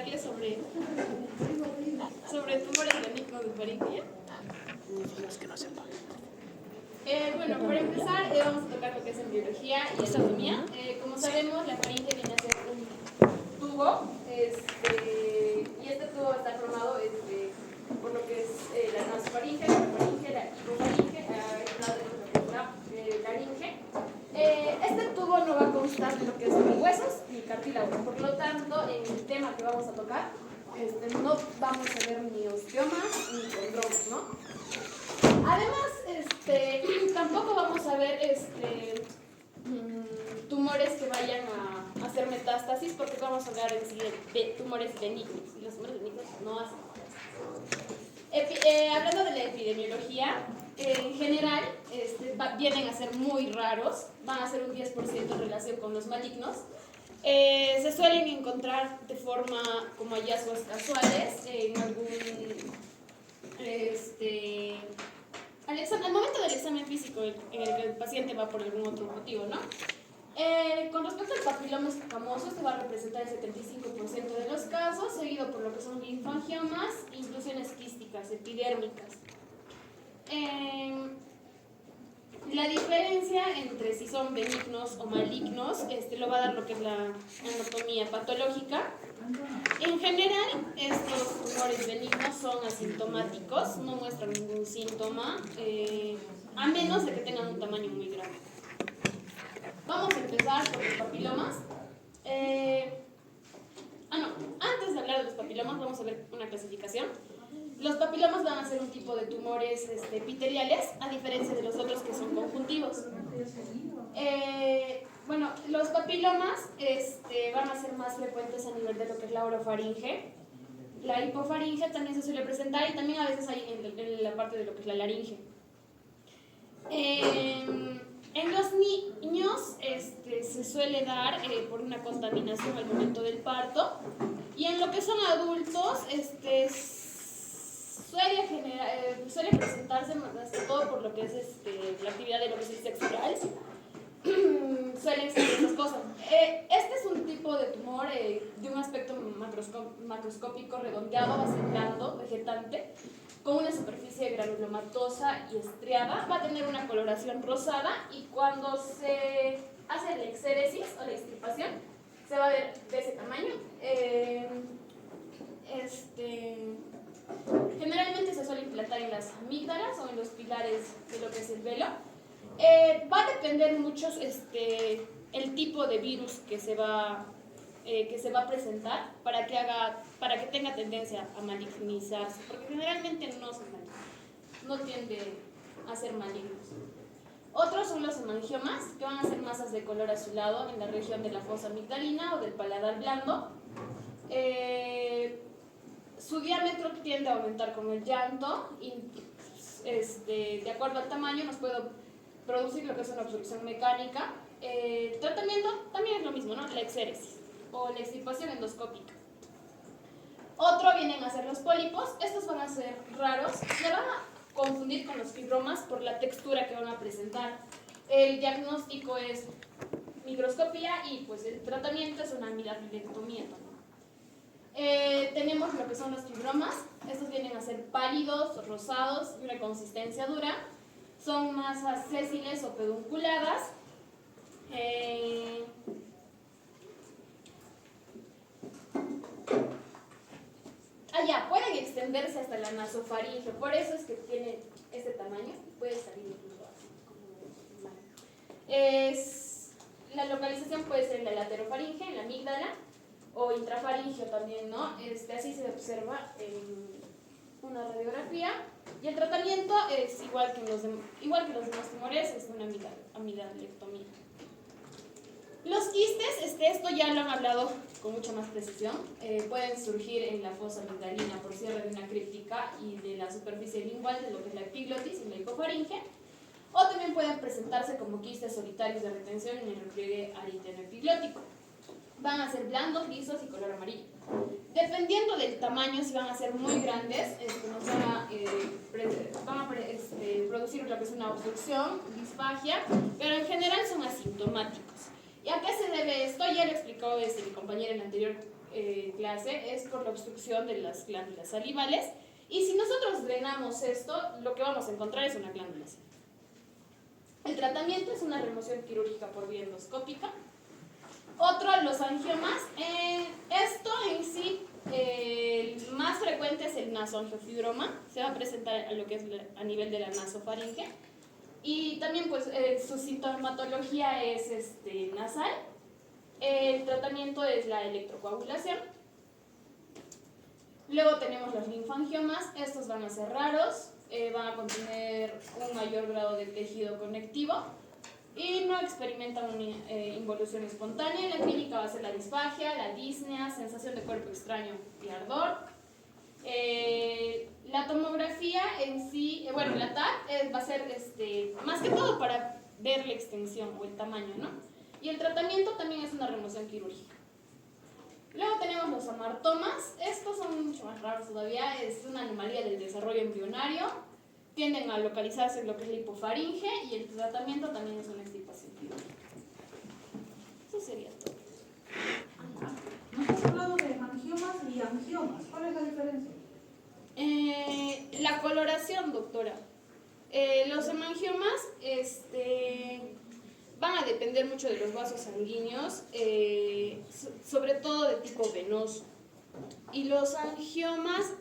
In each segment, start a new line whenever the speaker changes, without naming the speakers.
hablarles sobre tumores benignos de faringe. Bueno, para empezar vamos a tocar lo que es embriología y anatomía. Como sabemos, la faringe viene a ser un tubo, y este tubo está formado por lo que es la nasofaringe, la faringe, la hipofaringe, la laringe. Este tubo no va a constar de lo que es ni huesos ni cartílago, por lo tanto, en el tema que vamos a tocar, no vamos a ver ni osteomas ni condromas, ¿no? Además, tampoco vamos a ver tumores que vayan a hacer metástasis, porque vamos a hablar en sí de tumores benignos, y los tumores benignos no hacen metástasis. Hablando de la epidemiología, en general vienen a ser muy raros, van a ser un 10% en relación con los malignos. Se suelen encontrar de forma como hallazgos casuales en algún al momento del examen físico en el que el paciente va por algún otro motivo, ¿no? Con respecto al papiloma escamoso, se va a representar el 75% de los casos, seguido por lo que son linfangiomas, inclusiones quísticas, epidérmicas. La diferencia entre si son benignos o malignos lo va a dar lo que es la anatomía patológica. En general, estos tumores benignos son asintomáticos, no muestran ningún síntoma, a menos de que tengan un tamaño muy grande. Vamos a empezar con los papilomas. Antes de hablar de los papilomas, vamos a ver una clasificación. Los papilomas van a ser un tipo de tumores epiteliales, a diferencia de los otros que son conjuntivos. Bueno, los papilomas van a ser más frecuentes a nivel de lo que es la orofaringe. La hipofaringe también se suele presentar, y también a veces hay en la parte de lo que es la laringe. En los niños se suele dar por una contaminación al momento del parto, y en lo que son adultos suele presentarse más que todo por lo que es la actividad de lo que es el sexo oral. Suelen ser estas cosas. Este es un tipo de tumor de un aspecto macroscópico redondeado, base blando, vegetante, con una superficie granulomatosa y estriada. Va a tener una coloración rosada, y cuando se hace la exéresis o la extirpación, se va a ver de ese tamaño. Generalmente se suele implantar en las amígdalas o en los pilares de lo que es el velo. Va a depender mucho el tipo de virus que se va a presentar para que tenga tendencia a malignizarse, porque generalmente no son malignos, no tiende a ser malignos. Otros son los hemangiomas, que van a ser masas de color azulado en la región de la fosa amigdalina o del paladar blando. Su diámetro tiende a aumentar con el llanto, y de acuerdo al tamaño nos puede producir lo que es una obstrucción mecánica. Tratamiento también es lo mismo, ¿no? La exéresis o la extirpación endoscópica. Otro vienen a ser los pólipos. Estos van a ser raros, se van a confundir con los fibromas por la textura que van a presentar. El diagnóstico es microscopía, y pues el tratamiento es una amidapilectomía también. Tenemos lo que son los fibromas. Estos vienen a ser pálidos, rosados, de una consistencia dura. Son masas sésiles o pedunculadas. Pueden extenderse hasta la nasofaringe, por eso es que tiene este tamaño. Puede salir incluso así. La localización puede ser en la laterofaringe, en la amígdala, o intrafaringeo también, ¿no? Así se observa en una radiografía. Y el tratamiento es igual que los demás tumores, es una amidalectomía. Los quistes, esto ya lo han hablado con mucha más precisión. Pueden surgir en la fosa amigdalina por cierre de una críptica y de la superficie lingual de lo que es la epiglotis y la hipofaringe. O también pueden presentarse como quistes solitarios de retención en el repliegue aritenoepiglótico. Van a ser blandos, lisos y color amarillo. Dependiendo del tamaño, si van a ser muy grandes, nos van a producir lo que es una obstrucción, disfagia, pero en general son asintomáticos. ¿Y a qué se debe esto? Ya lo explicó mi compañero en la anterior clase, es por la obstrucción de las glándulas salivales. Y si nosotros drenamos esto, lo que vamos a encontrar es una glándula salival. El tratamiento es una remoción quirúrgica por vía endoscópica. Otro, los angiomas. Esto en sí, el más frecuente es el nasoangiofibroma. Se va a presentar a lo que es a nivel de la nasofaringe. Y también pues su sintomatología es nasal. El tratamiento es la electrocoagulación. Luego tenemos los linfangiomas. Estos van a ser raros, van a contener un mayor grado de tejido conectivo y no experimentan una involución espontánea. La clínica va a ser la disfagia, la disnea, sensación de cuerpo extraño y ardor. La tomografía en sí, bueno, la TAC va a ser más que todo para ver la extensión o el tamaño, ¿no? Y el tratamiento también es una remoción quirúrgica. Luego tenemos los amartomas. Estos son mucho más raros todavía. Es una anomalía del desarrollo embrionario. Tienden a localizarse en lo que es la hipofaringe y el tratamiento también es una extirpación quirúrgica. Eso sería todo.
Nos has hablado de angiomas y angiomas. ¿Cuál es la diferencia?
La coloración, doctora. Los hemangiomas van a depender mucho de los vasos sanguíneos, sobre todo de tipo venoso. Y los angiomas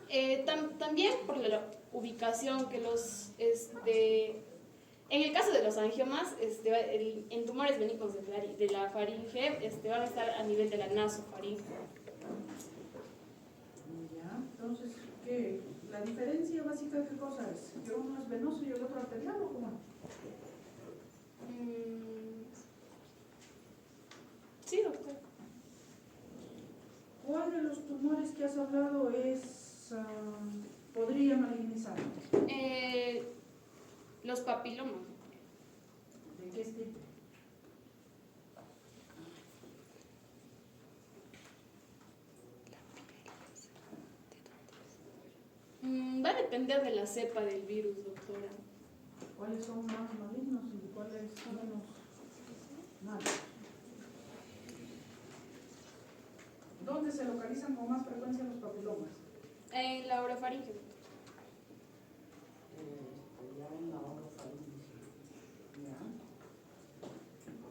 también por la ubicación que los... en el caso de los angiomas, en tumores benignos de la faringe, van a estar a nivel de la nasofaringe.
Ya, entonces, ¿qué? ¿La diferencia básica qué cosa es? ¿Que uno es venoso y el otro arterial o cómo?
Sí, doctor.
¿Cuál de los tumores que has hablado podría malignizar?
Los papilomas.
¿De qué tipo?
Va a depender de la cepa del virus, doctora.
¿Cuáles son más malignos y cuáles menos malos? ¿Dónde se localizan con más frecuencia los papilomas?
En la orofaringe, doctor.
Ya en la orofaringe. Ya.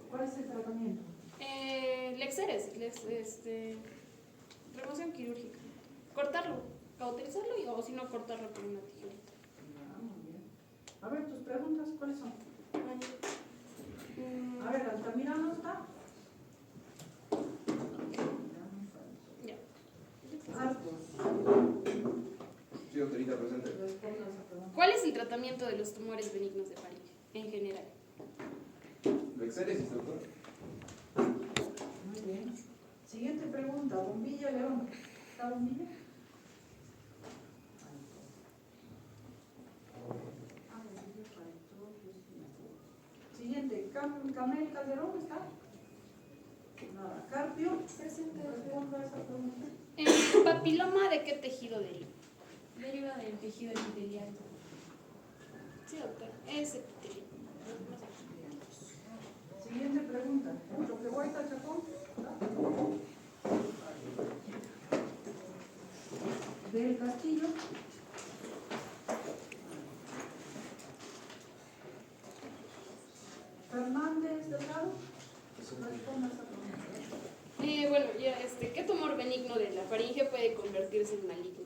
¿Cuál es el tratamiento?
Lexeres, remoción quirúrgica. Cortarlo, cauterizarlo o si no cortarlo con una tijerita.
Ya, muy bien. A ver, tus preguntas, ¿cuáles son? A ver, Altamirano está.
Ya.
Arcos.
Sí, doctorita, presente.
Responda a esa pregunta.
¿Cuál es el tratamiento de los tumores benignos de faringe en general?
Lexeresis, doctor.
Muy bien. Siguiente pregunta, Bombilla León. ¿Está Bombilla? Siguiente, Camel Calderón, ¿está? Nada. Carpio, responda a esa pregunta.
¿Papiloma de qué tejido deriva?
Deriva del tejido epitelial.
Sí, doctora, es epitelio.
Siguiente pregunta, Choquehuayta Chacón, ¿está? Del Castillo. Fernández Delgado, responda a esa pregunta.
Bueno, ya, ¿qué tumor benigno de la faringe puede convertirse en maligno?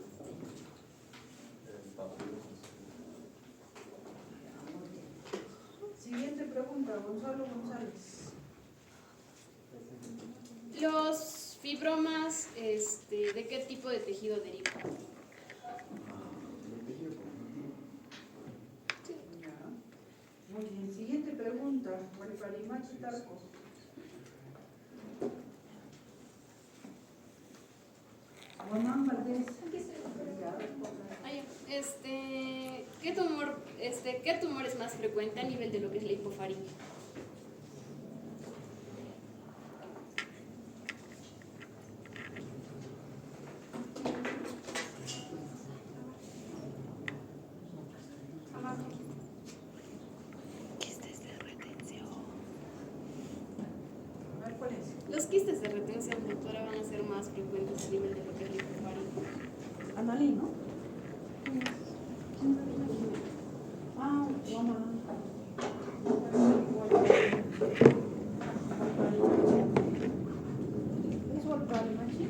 Siguiente pregunta, Gonzalo González.
Los fibromas, ¿de qué tipo de tejido derivan?
Ya. Muy bien, siguiente pregunta, Guayparimachi Tarco. Guamán Valdés. Ya, responda.
Ah, ya. ¿Qué tumor es más frecuente a nivel de lo que es la hipofaringe?
A ver, ¿cuál
quistes de retención motora van a ser más frecuentes a nivel de lo que es la hipofaringe.
Analí, ¿no? Ah, mamá. ¿Es Walparimachi?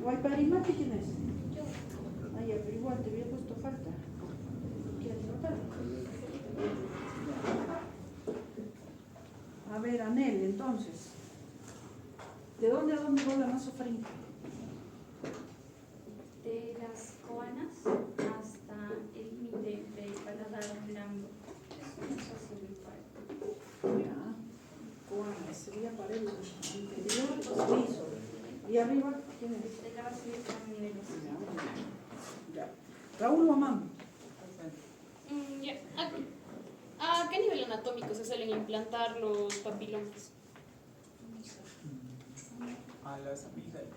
¿Walparimachi quién es? Ah, ya, pero igual te había puesto falta. ¿Quieres notar? A ver, Anel, entonces. ¿De dónde a dónde va la nasofaringe?
De las coanas hasta el límite del paladar blando. Eso no es así muy fuerte.
Ya. Coana, sería para el interior liso. ¿Y arriba quién es?
De la base de cada nivel.
Ya. Raúl Guamán.
Ya. ¿A qué nivel anatómico se suelen implantar los papilomas?
A las amígdalas.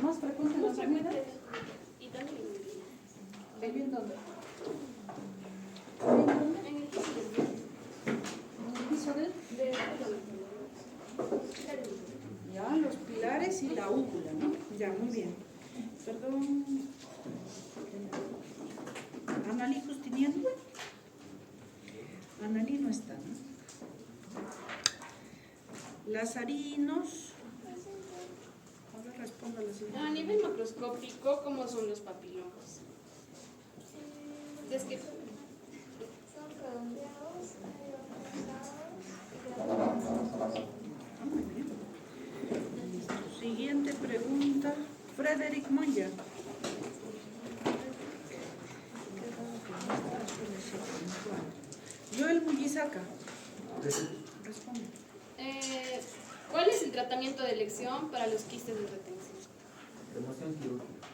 Más frecuente en las amígdalas.
Y también
¿Ahí bien dónde?
en el piso del
¿En el piso del? Ya, los pilares y la úvula, ¿no? Ya, muy bien. Perdón. ¿Analí Justiniano? Analí no está, ¿no? Lazarinos. A ver, responda la siguiente.
A nivel macroscópico, ¿cómo son los papilomas? Es que
Son redondeados, redondeados.
Ah, muy bien. Listo. Siguiente pregunta. Frederick Moya. Joel Mullizaca. Responde.
¿Cuál es el tratamiento de elección para los quistes de retención?
Remoción quirúrgica.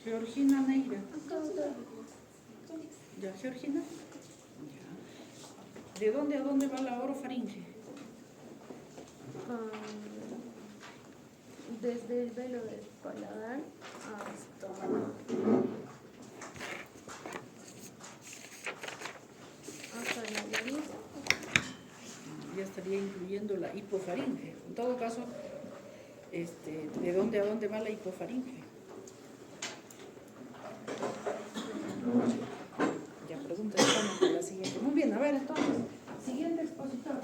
Georgina Neira. ¿Ya, Georgina? Ya. ¿De dónde a dónde va la orofaringe?
Desde el velo del paladar hasta la nariz.
Ya estaría incluyendo la hipofaringe. En todo caso, ¿de dónde a dónde va la hipofaringe? Ya pregunta estamos con la siguiente. Muy bien, a ver entonces, siguiente expositor.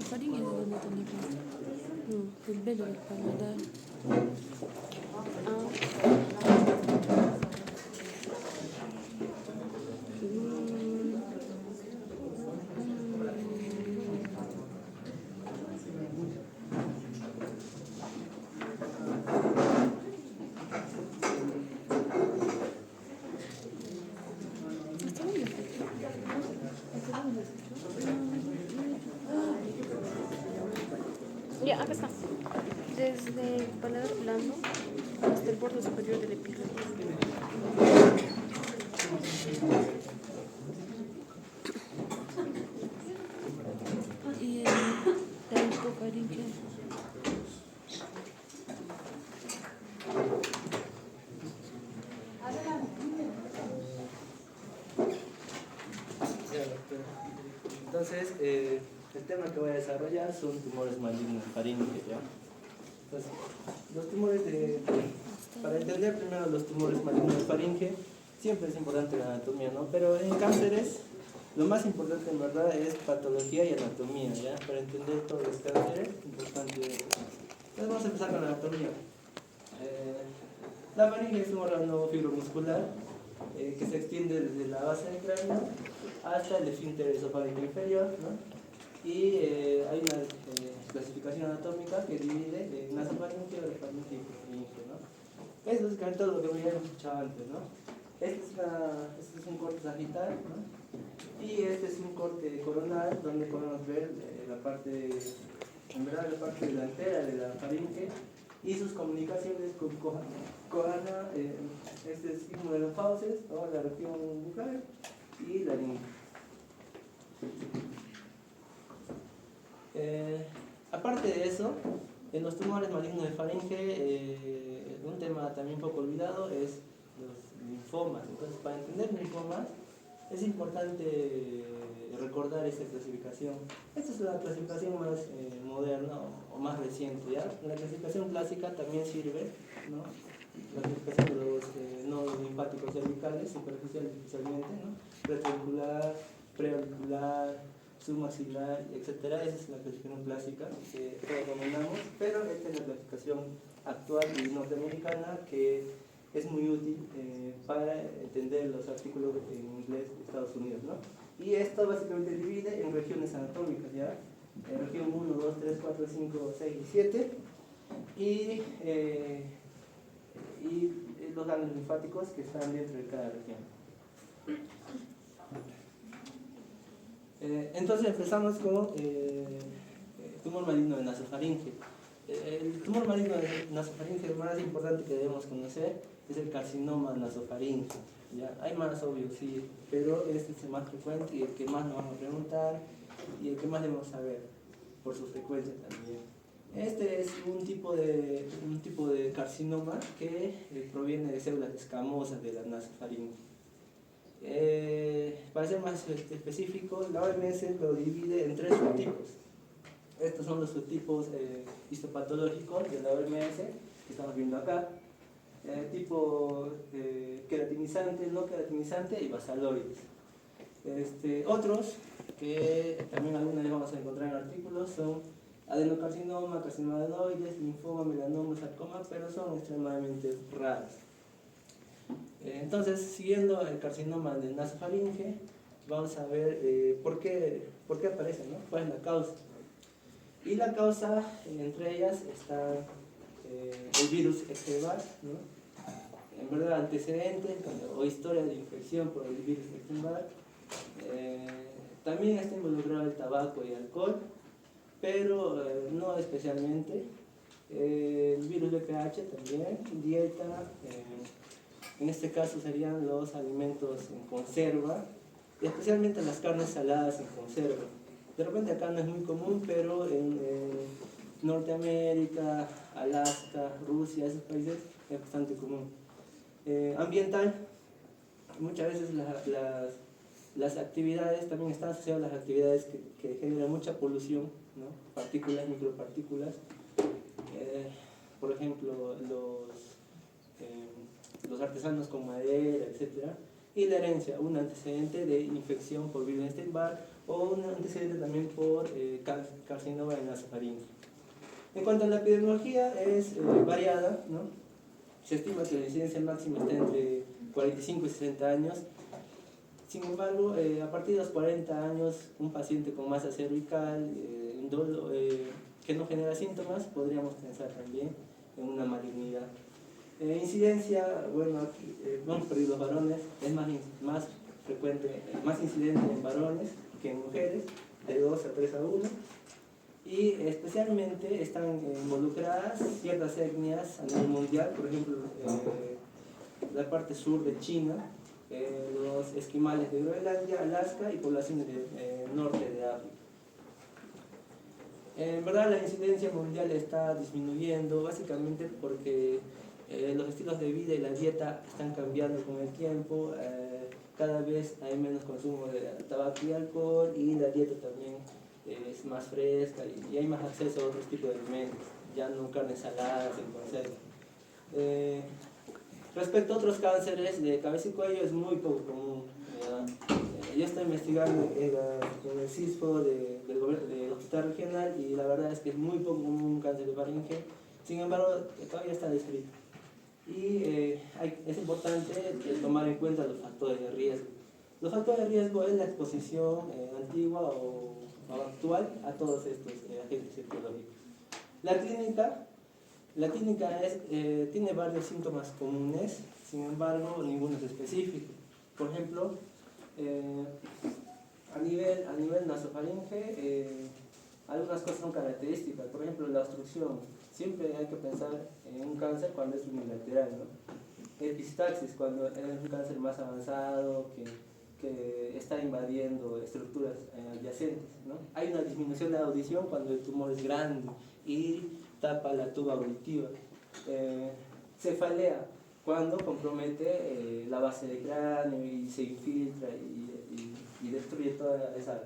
Faringe de dónde tenía que no, del velo del paladar.
Ya, acá está. Desde el paladar blando hasta el borde superior del epígrafe.
Y la hipofaringe.
Entonces, el tema que voy a desarrollar son tumores malignos faringe, ¿ya? Entonces, los tumores para entender primero los tumores malignos faringe, siempre es importante la anatomía, ¿no? Pero en cánceres, lo más importante en verdad es patología y anatomía, ¿ya? Para entender todos los cánceres, importante. Entonces vamos a empezar con la anatomía. La faringe es un órgano fibromuscular que se extiende desde la base del cráneo hasta el esfínter esofágico inferior, ¿no? Y hay una clasificación anatómica que divide nasofaringe, orofaringe y hipofaringe, ¿no? Es básicamente todo lo que habíamos escuchado antes, ¿no? Este es un corte sagital, ¿no? Y este es un corte coronal, donde podemos ver la parte, en verdad, la parte delantera de la faringe y sus comunicaciones con coana, este es signo de los fauces, ¿no? La región bucal y la lengua. Aparte de eso, en los tumores malignos de faringe, un tema también poco olvidado es los linfomas. Entonces, para entender linfomas, es importante recordar esta clasificación. Esta es la clasificación más moderna o más reciente, ¿ya? La clasificación clásica también sirve, ¿no? La clasificación de los nodos linfáticos cervicales, superficiales especialmente, ¿no? Retroauricular, preauricular, submaxilar, etc. Esa es la clasificación clásica que todos dominamos, pero esta es la clasificación actual y norteamericana que es muy útil para entender los artículos en inglés de Estados Unidos, ¿no? Y esto básicamente divide en regiones anatómicas, ¿ya? Región 1, 2, 3, 4, 5, 6 y 7 y los ganglios linfáticos que están dentro de cada región. Entonces empezamos con tumor maligno de nasofaringe. El tumor maligno de nasofaringe más importante que debemos conocer es el carcinoma nasofaringe. ¿Ya? Hay más, obvio, sí, pero este es el más frecuente y el que más nos van a preguntar y el que más debemos saber por su frecuencia también. Este es un tipo de carcinoma que proviene de células escamosas de la nasofaringe. Para ser más específico, la OMS lo divide en 3 subtipos. Estos son los subtipos histopatológicos de la OMS que estamos viendo acá. Tipo queratinizante, no queratinizante y basaloides. Otros, que también algunas les vamos a encontrar en artículos, son adenocarcinoma, carcinoma de adenoides, linfoma, melanoma, sarcoma, pero son extremadamente raros. Entonces, siguiendo el carcinoma del nasofaringe, vamos a ver por qué aparece, ¿no? ¿Cuál es la causa? Y la causa, entre ellas, está el virus Epstein-Barr, ¿no? En verdad, antecedentes o historia de infección por el virus Epstein-Barr. También está involucrado el tabaco y el alcohol, pero no especialmente. El virus VPH también, dieta, en este caso serían los alimentos en conserva, y especialmente las carnes saladas en conserva. De repente acá no es muy común, pero en Norteamérica, Alaska, Rusia, esos países es bastante común. Ambiental, muchas veces las actividades también están asociadas a las actividades que generan mucha polución, ¿no? Partículas, micropartículas, por ejemplo los artesanos con madera, etc. Y la herencia, un antecedente de infección por virus Epstein-Barr o un antecedente también por carcinoma de nasofaringe. En cuanto a la epidemiología, es variada, ¿no? Se estima que la incidencia máxima está entre 45 y 60 años. Sin embargo, a partir de los 40 años, un paciente con masa cervical que no genera síntomas, podríamos pensar también en una malignidad. Incidencia, bueno, aquí vamos a perder los varones, es más frecuente, más incidente en varones que en mujeres, de 2 a 3 a 1. Y especialmente están involucradas ciertas etnias a nivel mundial, por ejemplo, la parte sur de China, los esquimales de Groenlandia, Alaska y poblaciones del norte de África. En verdad la incidencia mundial está disminuyendo básicamente porque los estilos de vida y la dieta están cambiando con el tiempo, cada vez hay menos consumo de tabaco y alcohol y la dieta también es más fresca y hay más acceso a otros tipos de alimentos, ya no carnes saladas en conserva. Respecto a otros cánceres de cabeza y cuello es muy poco común. Yo estoy investigando en el CISFO del hospital regional y la verdad es que es muy poco común un cáncer de faringe, sin embargo todavía está descrito. Y es importante tomar en cuenta los factores de riesgo. Los factores de riesgo es la exposición antigua o actual a todos estos agentes etiológicos. La clínica La clínica tiene varios síntomas comunes, sin embargo, ninguno es específico. Por ejemplo, a nivel nasofaringe, algunas cosas son características. Por ejemplo, la obstrucción. Siempre hay que pensar en un cáncer cuando es unilateral, ¿no? Epistaxis, cuando es un cáncer más avanzado, que está invadiendo estructuras adyacentes, ¿no? Hay una disminución de la audición cuando el tumor es grande y tapa la tuba auditiva. Cefalea, cuando compromete la base del cráneo y se infiltra y destruye toda esa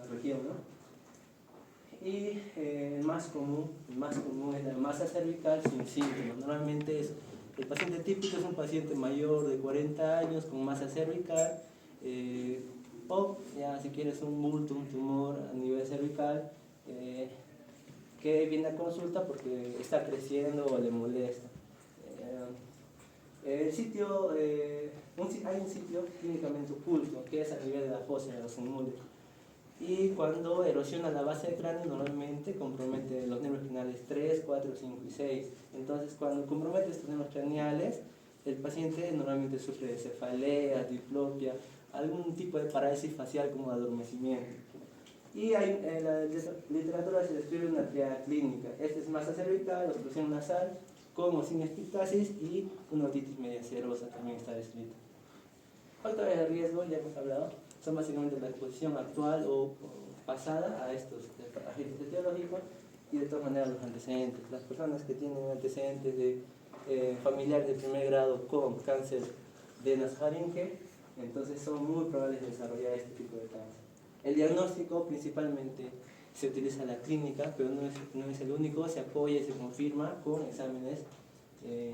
región, ¿no? Y el más común es la masa cervical sin síntomas. Normalmente el paciente típico es un paciente mayor de 40 años con masa cervical, o ya si quieres un bulto, un tumor a nivel cervical, que viene a consulta porque está creciendo o le molesta. Hay un sitio clínicamente oculto que es a nivel de la fosa de los inmunes. Y cuando erosiona la base del cráneo, normalmente compromete los nervios craneales 3, 4, 5 y 6. Entonces, cuando compromete estos nervios craneales, el paciente normalmente sufre de cefalea, diplopia, algún tipo de parálisis facial como adormecimiento. Y en la literatura se describe una triada clínica. Esta es masa cervical, obstrucción nasal, con o sin epistaxis y una otitis media serosa también está descrita. Factores de riesgo, ya hemos hablado, son básicamente la exposición actual o pasada a estos agentes etiológicos y de todas maneras los antecedentes. Las personas que tienen antecedentes de familiar de primer grado con cáncer de nasofaringe, entonces son muy probables de desarrollar este tipo de cáncer. El diagnóstico principalmente se utiliza la clínica, pero no es el único, se apoya y se confirma con exámenes de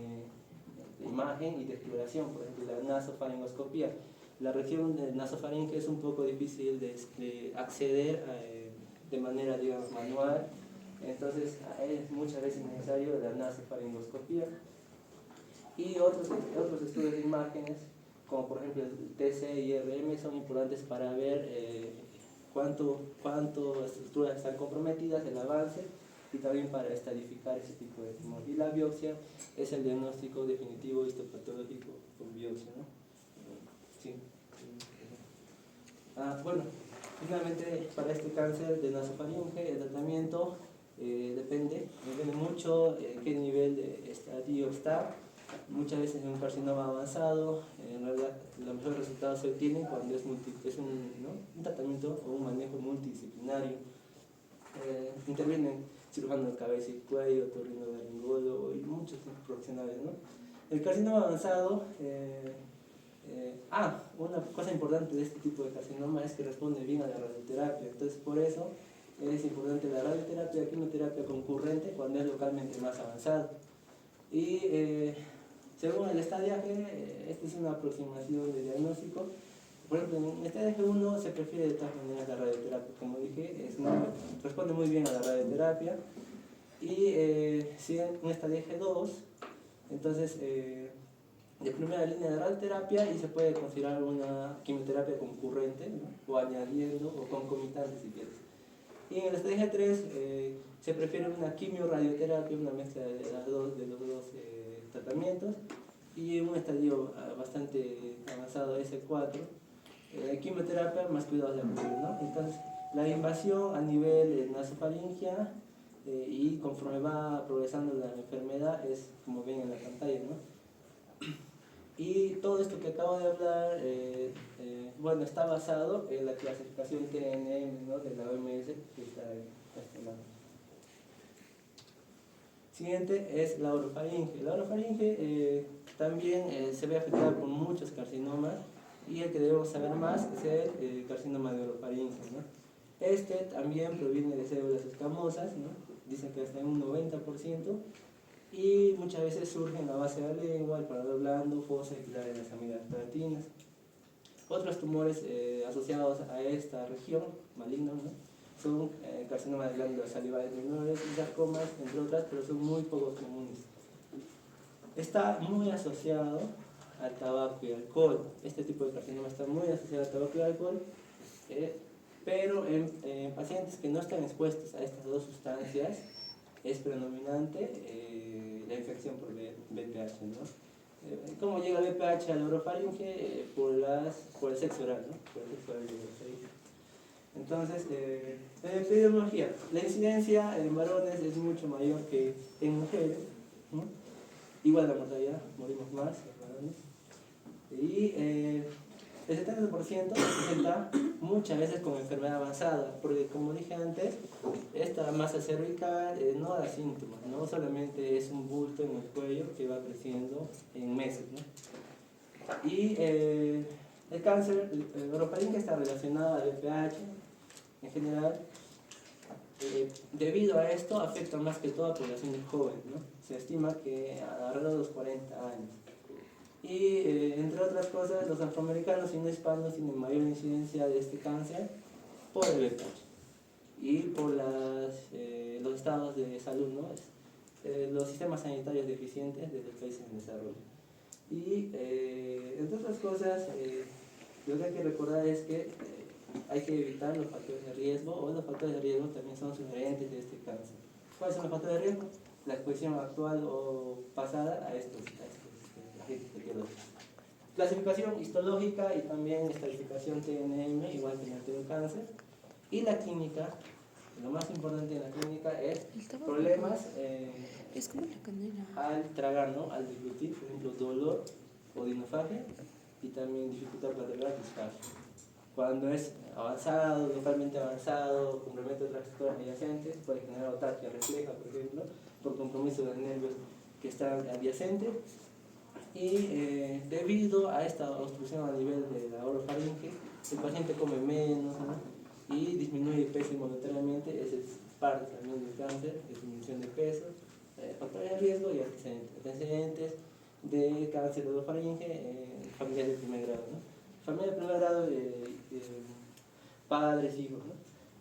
imagen y de exploración, por ejemplo la nasofaringoscopía. La región del nasofaringe es un poco difícil de acceder de manera, digamos, manual, entonces es muchas veces necesario la nasofaringoscopía. Y otros estudios de imágenes, como por ejemplo el TC y RM, son importantes para ver cuánto estructuras están comprometidas, el avance, y también para estadificar ese tipo de tumor. Y la biopsia es el diagnóstico definitivo histopatológico con biopsia, ¿no? Sí. Bueno, finalmente para este cáncer de nasofaringe el tratamiento depende mucho qué nivel de estadio está. Muchas veces en un carcinoma avanzado, en realidad los mejores resultados se obtienen cuando es un tratamiento o un manejo multidisciplinario. Intervienen cirujano de cabeza y cuello, otorrinolaringólogo y muchos profesionales, ¿no? El carcinoma avanzado, una cosa importante de este tipo de carcinoma es que responde bien a la radioterapia, entonces por eso es importante la radioterapia, quimioterapia concurrente cuando es localmente más avanzado. Y según el estadiaje, esta es una aproximación de diagnóstico. Por ejemplo, en el estadiaje 1 se prefiere de todas maneras la radioterapia, como dije, responde muy bien a la radioterapia. Y si en un estadiaje 2, entonces de primera línea de radioterapia y se puede considerar una quimioterapia concurrente, ¿no? O añadiendo o concomitante si quieres. Y en el estadiaje 3 se prefiere una quimio-radioterapia, una mezcla de los dos tratamientos, y en un estadio bastante avanzado, S4, quimioterapia más cuidados de apoyo, ¿no? Entonces, la invasión a nivel nasofaringia y conforme va progresando la enfermedad es como ven en la pantalla, ¿no? Y todo esto que acabo de hablar, bueno, está basado en la clasificación TNM, ¿no? De la OMS, que está en este lado. Siguiente es la orofaringe. La orofaringe también se ve afectada por muchos carcinomas y el que debemos saber más es el carcinoma de orofaringe, ¿no? Este también proviene de células escamosas, ¿no? Dicen que hasta en un 90%, y muchas veces surge en la base de la lengua, el paladar blando, fosa y pilar en las amígdalas palatinas. Otros tumores asociados a esta región, malignos, ¿no? Son carcinomas de glándulas salivales menores y sarcomas, entre otras, pero son muy poco comunes. Está muy asociado al tabaco y alcohol. Este tipo de carcinoma está muy asociado al tabaco y alcohol, pero en pacientes que no están expuestos a estas dos sustancias, es predominante la infección por VPH, ¿no? ¿Cómo llega el VPH al orofaringe? Por el sexo oral, ¿no? Por el sexo oral del orofaringe. Entonces, epidemiología. La incidencia en varones es mucho mayor que en mujeres, ¿no? Igual la mortalidad, morimos más en varones. Y el 70% se presenta muchas veces con enfermedad avanzada, porque como dije antes, esta masa cervical no da síntomas, no solamente es un bulto en el cuello que va creciendo en meses, ¿no? Y el cáncer orofaringe está relacionado al VPH en general. Debido a esto afecta más que todo a poblaciones jóvenes, ¿no? Se estima que alrededor de los 40 años. Y entre otras cosas, los afroamericanos y no hispanos tienen mayor incidencia de este cáncer por el VPH y por los estados de salud, ¿no? Los sistemas sanitarios deficientes de los países en desarrollo. Y entre otras cosas, lo que hay que recordar es que hay que evitar los factores de riesgo, o los factores de riesgo también son sugerentes de este cáncer. ¿Cuáles son los factores de riesgo? La exposición actual o pasada a estos agentes etiológicos. Clasificación histológica y también estratificación TNM, igual que en el cáncer. Y la clínica, lo más importante en la clínica es problemas
Es como la canela.
al tragar, ¿no? Al deglutir, por ejemplo, dolor o dinofagia, y también dificultad para tragar, disfagia. Cuando es avanzado, localmente avanzado, compromete otras estructuras adyacentes, puede generar autarquia refleja, por ejemplo, por compromiso de nervios que están adyacentes. Y debido a esta obstrucción a nivel de la orofaringe, el paciente come menos, ¿no? Y disminuye peso involuntariamente. Esa es parte también del cáncer, disminución de peso, factores de riesgo y antecedentes de cáncer de orofaringe en familias de primer grado, ¿no? Familia de primer grado, padres, hijos, ¿no?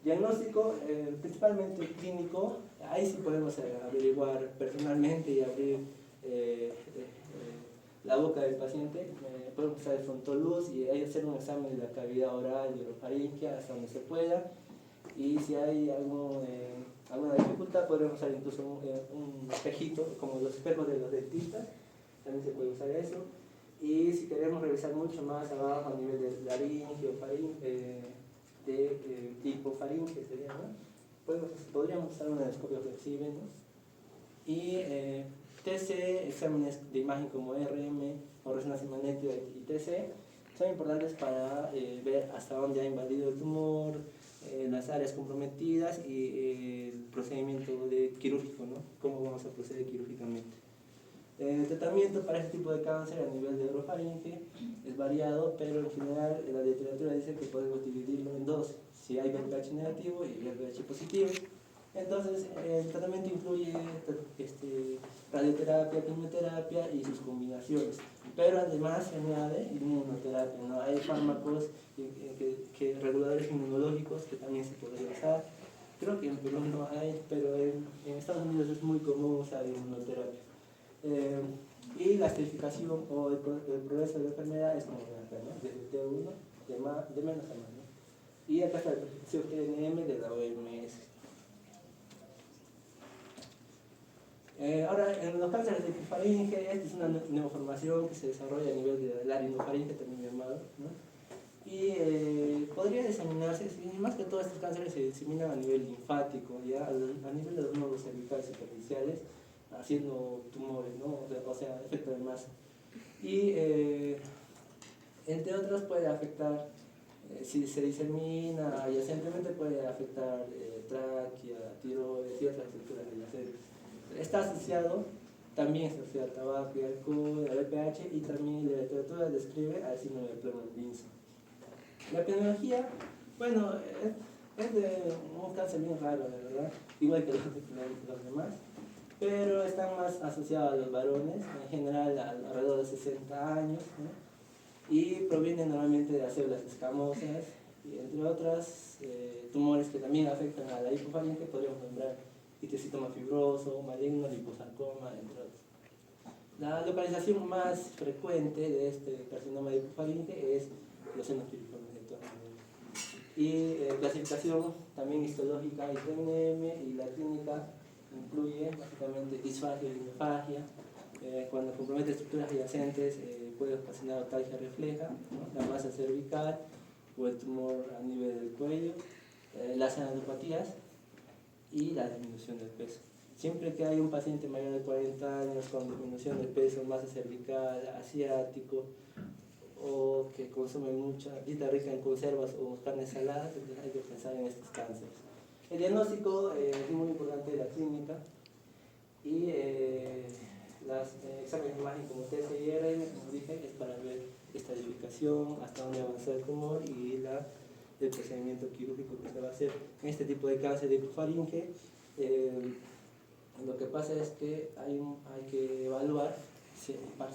Diagnóstico, principalmente clínico. Ahí sí podemos averiguar personalmente y abrir la boca del paciente. Podemos usar el frontoluz y ahí hacer un examen de la cavidad oral y orofaringe hasta donde se pueda. Y si hay alguna dificultad, podemos usar incluso un espejito, como los espejos de los dentistas. También se puede usar eso. Y si queremos revisar mucho más abajo a nivel de laringe o faringe, de hipofaringe sería, ¿no? Podríamos usar una endoscopia flexible, ¿no? Y TC, exámenes de imagen como RM o resonancia magnética y TC son importantes para ver hasta dónde ha invadido el tumor, las áreas comprometidas y el procedimiento quirúrgico, ¿no? Cómo vamos a proceder quirúrgicamente. El tratamiento para este tipo de cáncer a nivel de orofaringe es variado, pero en general la literatura dice que podemos dividirlo en dos, si hay VPH negativo y VPH positivo. Entonces, el tratamiento incluye radioterapia, quimioterapia y sus combinaciones, pero además se añade inmunoterapia, ¿no? Hay fármacos reguladores inmunológicos que también se podría usar. Creo que en Perú no hay, pero en Estados Unidos es muy común usar inmunoterapia. Y la estratificación o el progreso de la enfermedad es como acá, ¿no? Desde T1 de menos a más, ¿no? Y acá está la prescripción TNM de la OMS. Ahora, en los cánceres de hipofaringe, esta es una neoformación que se desarrolla a nivel de la rinofaringe, también llamado, ¿no? Y podría diseminarse, más que todos estos cánceres se diseminan a nivel linfático, ya a nivel de los nódulos cervicales superficiales, haciendo tumores, ¿no? O sea, efecto de masa. Y entre otros puede afectar, si se disemina adyacentemente, puede afectar tráquea, tiroides y otras estructuras adyacentes. Está asociado, también está asociado al tabaco y alcohol, al VPH, y también la literatura describe al síndrome de Plemons-Binson. La epidemiología, bueno, es de un cáncer bien raro, de verdad, igual que los demás, pero están más asociados a los varones, en general alrededor de 60 años, ¿no? Y provienen normalmente de las células escamosas, y entre otras tumores que también afectan a la hipofaringe, podríamos nombrar histocitoma fibroso, maligno, liposarcoma, entre otros. La localización más frecuente de este carcinoma de hipofaringe es los senos piriformes de tono. Y clasificación también histológica y TNM, y la clínica incluye básicamente disfagia y neofagia. Cuando compromete estructuras adyacentes puede ocasionar otalgia refleja, ¿no? La masa cervical o el tumor a nivel del cuello, las anadopatías y la disminución del peso. Siempre que hay un paciente mayor de 40 años con disminución del peso, masa cervical, asiático, o que consume mucha dieta rica en conservas o carnes saladas, entonces hay que pensar en estos cánceres. El diagnóstico es muy importante de la clínica y los exámenes de imagen como TC y RM, como dije, es para ver estadificación, hasta dónde avanzó el tumor y el procedimiento quirúrgico que se va a hacer. En este tipo de cáncer de hipofaringe, lo que pasa es que hay que evaluar si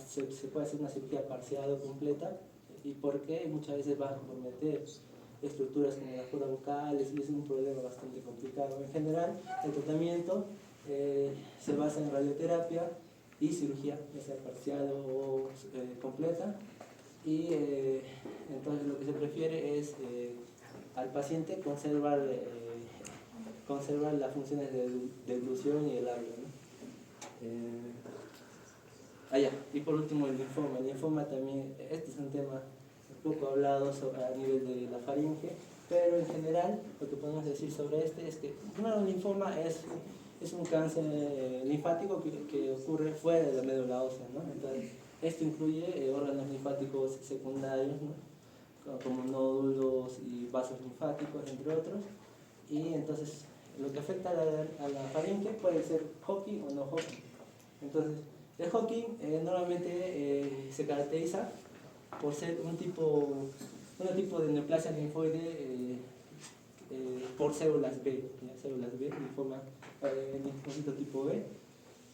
se puede hacer una cirugía parcial o completa y por qué muchas veces va a comprometer estructuras como las cuerdas vocales y es un problema bastante complicado. En general, el tratamiento se basa en radioterapia y cirugía, ya sea parcial o completa, y entonces lo que se prefiere es al paciente conservar las funciones de deglución y el labio, ¿no? Y por último el linfoma. El linfoma también, este es un tema poco hablado a nivel de la faringe, pero en general lo que podemos decir sobre este es que primero el linfoma es un cáncer linfático que ocurre fuera de la médula ósea, ¿no? Entonces, esto incluye órganos linfáticos secundarios, ¿no? Como nódulos y vasos linfáticos, entre otros, y entonces lo que afecta a la faringe puede ser Hodgkin o no Hodgkin. Entonces, el Hodgkin normalmente se caracteriza por ser un tipo de neoplasia linfoide por células B, linfoma linfocito tipo B,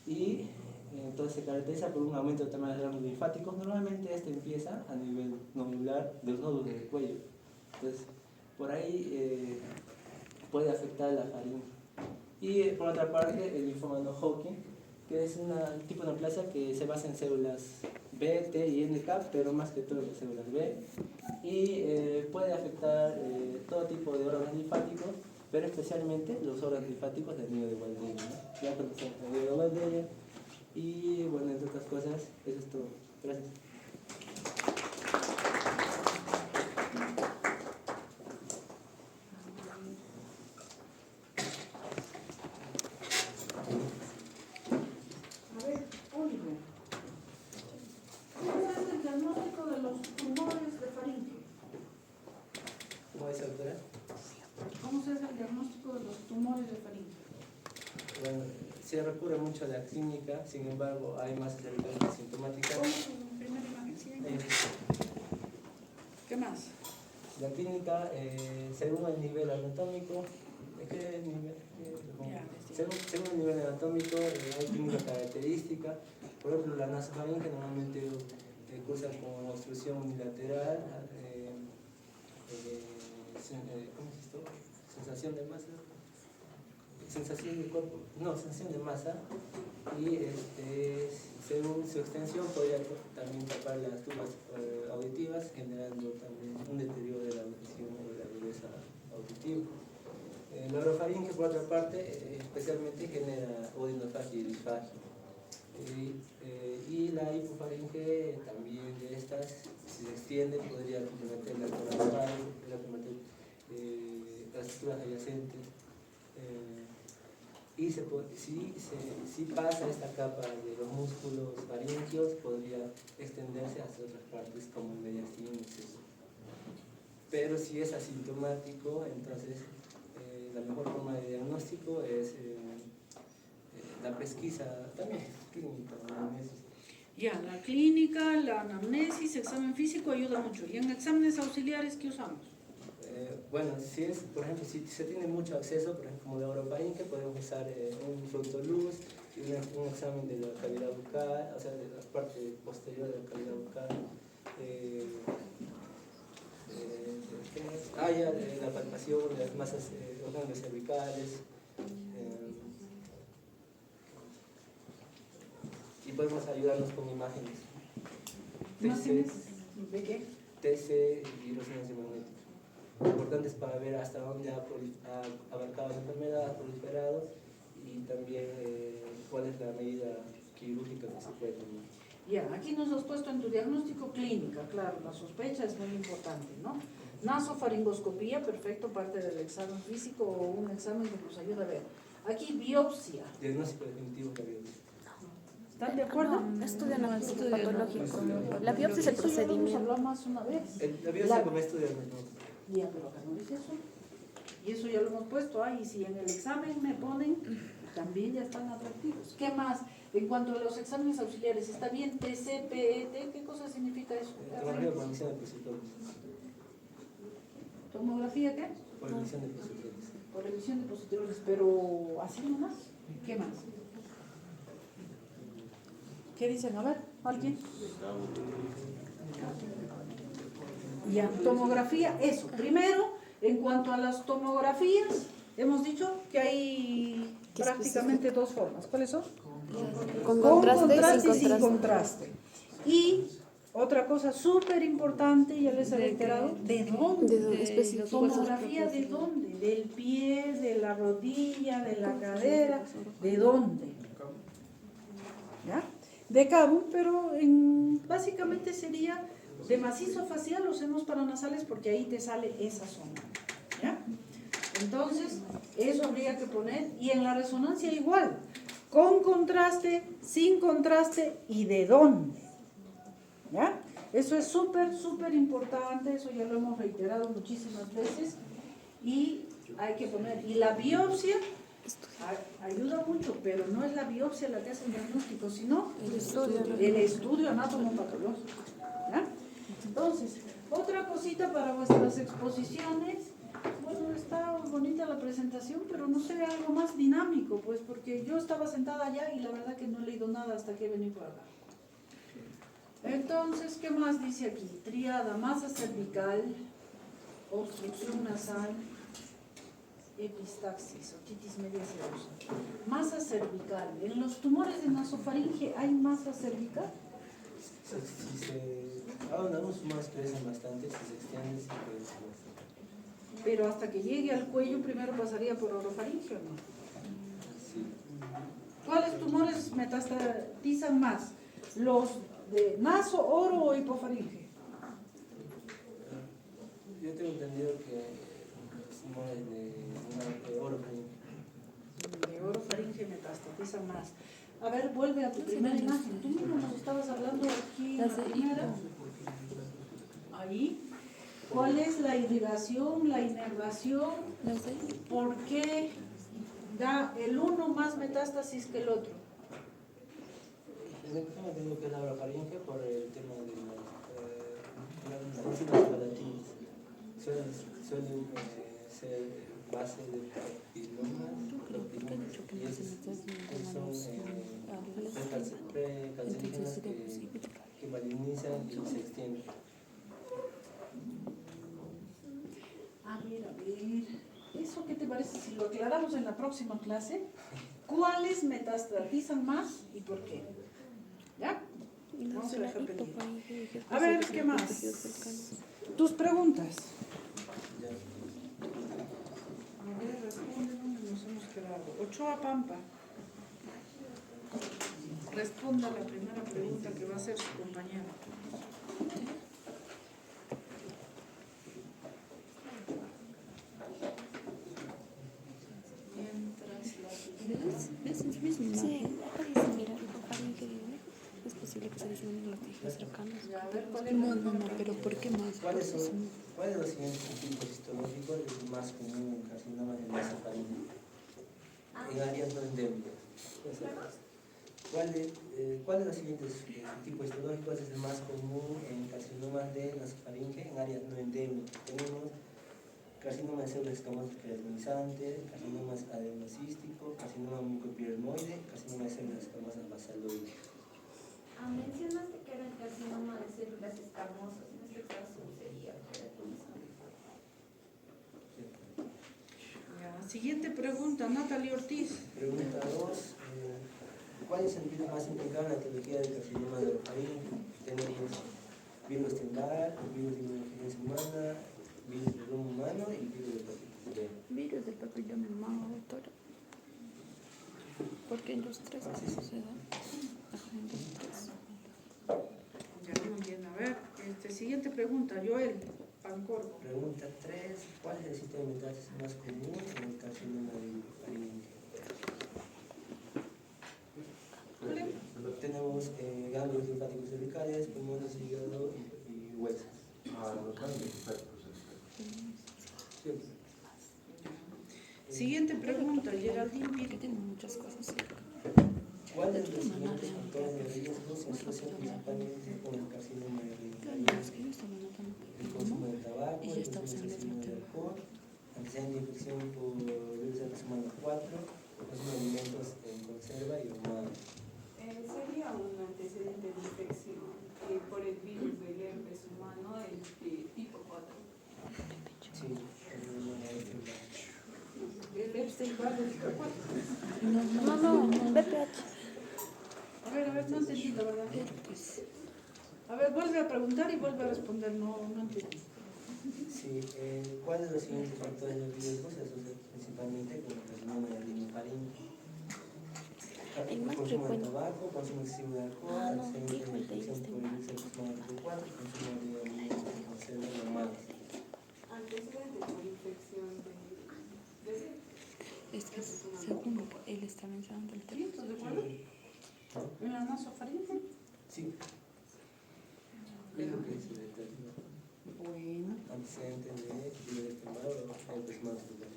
y entonces se caracteriza por un aumento de tamaño de los linfáticos. Normalmente este empieza a nivel nodular de los nódulos del cuello, entonces por ahí puede afectar la faringe. Y por otra parte el linfoma no Hodgkin, que es un tipo de neoplasia que se basa en células B, T y NK, pero más que todo en las células B, y puede afectar todo tipo de órganos linfáticos, pero especialmente los órganos linfáticos del nido de Walderia, ¿no? Ya conocemos el nido de Walderia, y bueno, entre otras cosas, eso es todo. Gracias.
A ver, Oliver, ¿cómo es el diagnóstico de los tumores de faringe?
¿Cómo es, doctora?
¿Cómo se hace el diagnóstico de los tumores de faringe?
Bueno, se recurre mucho a la clínica, sin embargo, hay más evidencias sintomáticas.
Primera imagen, ¿sí?
Eh,
¿Qué más?
La clínica, según el nivel anatómico, ¿qué nivel? Según el nivel anatómico, hay clínicas características. Por ejemplo, la nasofaringe normalmente cursa con obstrucción unilateral, ¿cómo es esto? Sensación de masa. Sensación de cuerpo, no, sensación de masa, y según su extensión podría también tapar las tubas auditivas, generando también un deterioro de la audición o de la agudeza auditiva. La orofaringe, por otra parte, especialmente genera odinofagia y disfagia. Y la hipofaringe también de estas, si se extiende, podría comprometer la zona oral, podría comprometer las estructuras adyacentes. Y si pasa esta capa de los músculos faringios, podría extenderse hacia otras partes como el mediastino, etc. Pero si es asintomático, entonces la mejor forma de diagnóstico es la pesquisa también clínica, la anamnesis.
Ya, la clínica, la anamnesis, examen físico ayuda mucho. ¿Y en exámenes auxiliares qué usamos?
Bueno, si es, por ejemplo, si se tiene mucho acceso, por ejemplo, como la orofaringe, podemos usar un frontoluz y un examen de la cavidad bucal, o sea, de la parte posterior de la cavidad bucal. Ya la palpación de las masas órganos cervicales. Y podemos ayudarnos con imágenes.
¿Imágenes de qué?
TC y resonancia magnética. Importantes para ver hasta dónde ha abarcado la enfermedad, ha proliferado, y también cuál es la medida quirúrgica que se puede tomar.
Ya, aquí nos has puesto en tu diagnóstico clínica, claro, la sospecha es muy importante, ¿no? Nasofaringoscopía, perfecto, parte del examen físico o un examen que nos ayuda a ver. Aquí biopsia.
Diagnóstico definitivo de la biopsia.
¿Están de acuerdo?
No, estudio analítico
estudio
patológico.
no.
La biopsia es el
Eso ya lo hemos
procedimiento.
hablado más una vez.
La biopsia como estudio de
Ya, pero acá no dice eso. Y eso ya lo hemos puesto ahí. Si en el examen me ponen, también ya están atractivos. ¿Qué más? En cuanto a los exámenes auxiliares, ¿está bien TC, PET? ¿Qué cosa significa eso?
tomografía por emisión de positores.
¿Tomografía qué?
Por emisión de positores.
Por emisión de positrones, pero así nomás. ¿Qué más? ¿Qué dicen? A ver, ¿alguien? Ya, tomografía, eso. Primero, en cuanto a las tomografías, hemos dicho que hay
¿Qué
prácticamente dos formas. ¿Cuáles son?
Con
Con
contraste
contraste
y
y
sin
sin
contraste.
contraste. Y otra cosa súper importante, ya les he reiterado, ¿de dónde?
De dónde específico.
Tomografía de dónde, del pie, de la rodilla, de la cadera, ¿de dónde? ¿Ya? De cabo, pero básicamente sería de macizo facial o senos paranasales porque ahí te sale esa zona. ¿Ya? Entonces, eso habría que poner y en la resonancia igual, con contraste, sin contraste y de dónde. ¿Ya? Eso es súper, súper importante, eso ya lo hemos reiterado muchísimas veces y hay que poner, y la biopsia ayuda mucho, pero no es la biopsia la que hace el diagnóstico, sino el estudio anatomopatológico. ¿Ya? Entonces, otra cosita para vuestras exposiciones, bueno, está bonita la presentación, pero no sé, algo más dinámico, pues porque yo estaba sentada allá y la verdad que no he leído nada hasta que he venido por acá. Entonces, ¿qué más dice aquí? Triada, masa cervical, obstrucción nasal, epistaxis, otitis media serosa. Masa cervical. ¿En los tumores de nasofaringe hay masa cervical?
Ahora algunos más crecen bastante, si se extienden, sí pueden ser más.
Pero hasta que llegue al cuello primero pasaría por orofaringe, ¿o no?
Sí.
¿Cuáles tumores metastatizan más? ¿Los de naso, oro o hipofaringe?
Yo tengo entendido que los tumores de orofaringe.
De orofaringe metastatizan más. A ver, vuelve a tu primera imagen. Tú mismo nos estabas hablando aquí.
Las de
primera. Ahí. ¿Cuál es la irrigación, la inervación? ¿Por qué da el uno más metástasis que el otro?
En el tema tengo que es la orofaringe por el tema de las enzimas volátiles. Suelen ser base de papillomas y esos son precancerígenas que malignizan y se extienden.
A ver. ¿Eso qué te parece si lo aclaramos en la próxima clase? ¿Cuáles metastatizan más y por qué? ¿Ya? Vamos a dejar pendiente. A ver, ¿qué más? Tus preguntas. A ver, responde dónde nos hemos quedado. Ochoa Pampa. Responda la primera pregunta que va a hacer su compañero.
¿Ves? Es mismo.
Sí, acá dice, mira, hipofaringe, es posible que se disminuyan los tejidos cercanos.
Ya, a ver, ¿cuál es
No, pero ¿por qué más?
¿Cuál de los siguientes tipos histológicos es el más común en carcinoma de nasofaringe? En áreas no endémicas. ¿Cuál de los siguientes tipos histológicos es el más común en carcinomas de nasofaringe en áreas no endémicas? Tenemos carcinoma de células escamosas queratinizantes, carcinoma adenocístico, carcinoma mucoepidermoide, carcinoma de células escamosas basaloides.
Mencionaste que era el carcinoma de células escamosas, en este caso sería queratinizante.
Siguiente pregunta, Natalie Ortiz.
Pregunta 2. ¿Cuál es el virus más implicado en la etiología del carcinoma de orofaringe? Tenemos virus Epstein-Barr, virus de inmunodeficiencia humana, virus del lomo humano y virus del papiloma.
Virus del papiloma humano, doctora.
Porque en los tres eso se da. Ajá, en los tres.
Ya, muy bien. A ver, siguiente pregunta. Joel Pancorbo.
Pregunta 3. ¿Cuál es el sistema de metástasis más común en el carcinoma de faringe? Tenemos ganglios linfáticos cervicales, pulmones, hígado y huesos.
Siguiente pregunta. Geraldine
Que
Piri.
tiene muchas cosas cerca.
¿Cuál de los siguientes factores de riesgo se asocia principalmente con el carcinoma de
Claro, es
faringe?
que yo estaba notando
El consumo de tabaco,
y ya
el
está
consumo
usando
excesivo
otro
de
tema.
alcohol, antecedente de infección por virus de la semana 4, consumo de alimentos en conserva y ahumado.
Sería un antecedente de infección por el virus del herpes humano, el tipo 4.
Sí,
El Epstein-Barr del tipo 4.
No, BPH.
A ver, no entendí la verdad.
Herpes.
A ver, vuelve a preguntar y vuelve a responder. No entendí.
sí, ¿cuál de los siguientes factores de riesgo se asocia principalmente con el carcinoma de rinofaringe?
El más
Consumo de
frecuente.
tabaco, consumo excesivo de alcohol,
Ah, no,
antecedente
dijo
de
el de
infección por el virus de la semana 4, consumo de alimentos en conserva y ahumado.
Antecedente por infección de
Es que según él está mencionando el
¿Sí?
tema.
¿Estás de acuerdo? ¿En la nasofaringe?
Sí. Es lo que se determina.
Bueno.
Antecedente de Epstein-Barr o herpes maxilar.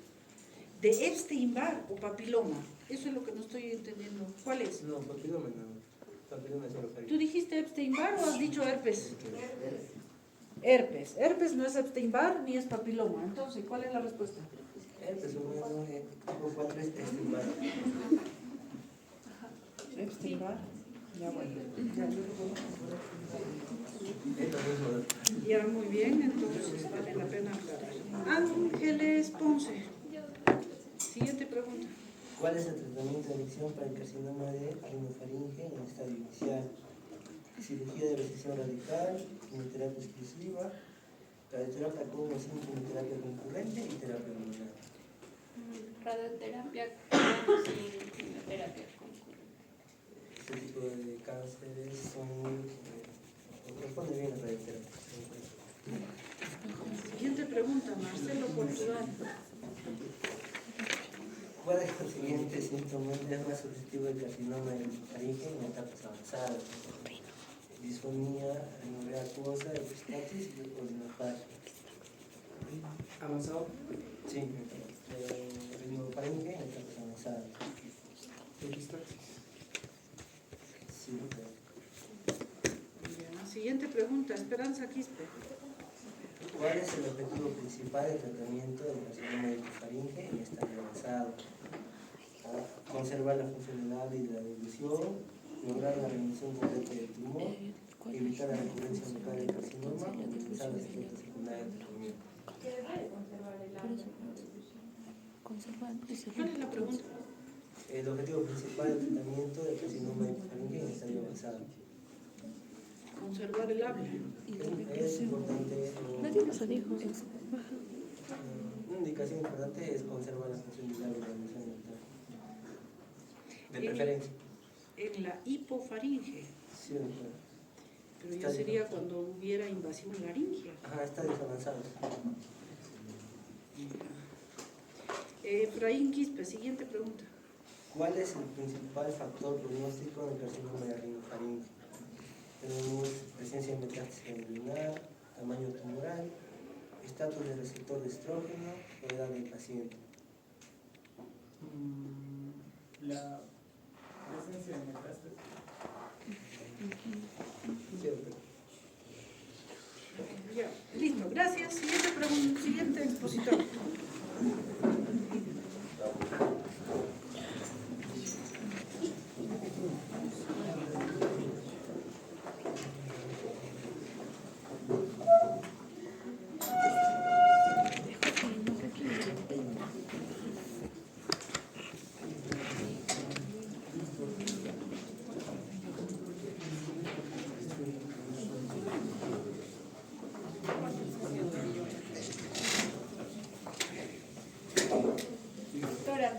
¿De Epstein-Barr o papiloma? Eso es lo que no estoy entendiendo. ¿Cuál es?
No, papiloma no. Papiloma es solo
¿Tú
faringe.
dijiste Epstein-Barr o has dicho herpes? Herpes. Herpes no es Epstein-Barr ni es papiloma. Entonces, ¿cuál es la respuesta?
Herpes humano tipo 4 es Epstein-Barr.
Epstein-Barr. Ya bueno. Ya,
Es lo mismo.
ya muy bien, entonces vale la pena aclarar. Ángeles Ponce. Siguiente pregunta.
¿Cuál es el tratamiento de elección para el carcinoma de rinofaringe en el estadio inicial? Cirugía de resección radical, quimioterapia exclusiva, radioterapia con o sin quimioterapia concurrente y terapia hormonal.
Radioterapia con quimioterapia concurrente.
Este tipo de cánceres son responde bien a la radioterapia.
Siguiente pregunta, Marcelo Portugal.
¿Cuál de los siguientes síntomas es más sugestivo del carcinoma de faringe en etapas avanzadas? Disfonía, anorrea acuosa, epistatis o rinofaringe.
¿Avanzado?
Sí, rinofaringe en etapas avanzadas.
Epistaxis.
Sí,
Ya, siguiente pregunta, Esperanza Quispe.
¿Cuál es el objetivo principal del tratamiento del carcinoma de faringe en estadio avanzado? Conservar la función del habla y de la dilución, lograr la remisión completa del tumor, evitar la recurrencia local del carcinoma o minimizar los efectos secundarios del tratamiento.
Se debe conservar el agua.
Conservar ese
¿Cuál es la pregunta?
El objetivo principal del tratamiento del carcinoma de faringe en estadio avanzado.
Conservar el habla.
Es importante,
Nadie nos dijo eso.
una indicación importante es conservar la función del habla y la dilución dental. De preferencia.
En la hipofaringe.
Sí, doctora.
Pero ya sería cuando hubiera invasión laringea.
Ajá, estadios avanzados.
Efraín Quispe, siguiente pregunta.
¿Cuál es el principal factor pronóstico en el carcinoma de rinofaringe? Tenemos presencia de metástasis ganglionar, tamaño tumoral, estatus de receptor de estrógeno o edad del paciente.
La presencia de metástasis.
Sí, doctora.
Ya, listo, gracias. Siguiente pregunta, siguiente expositor.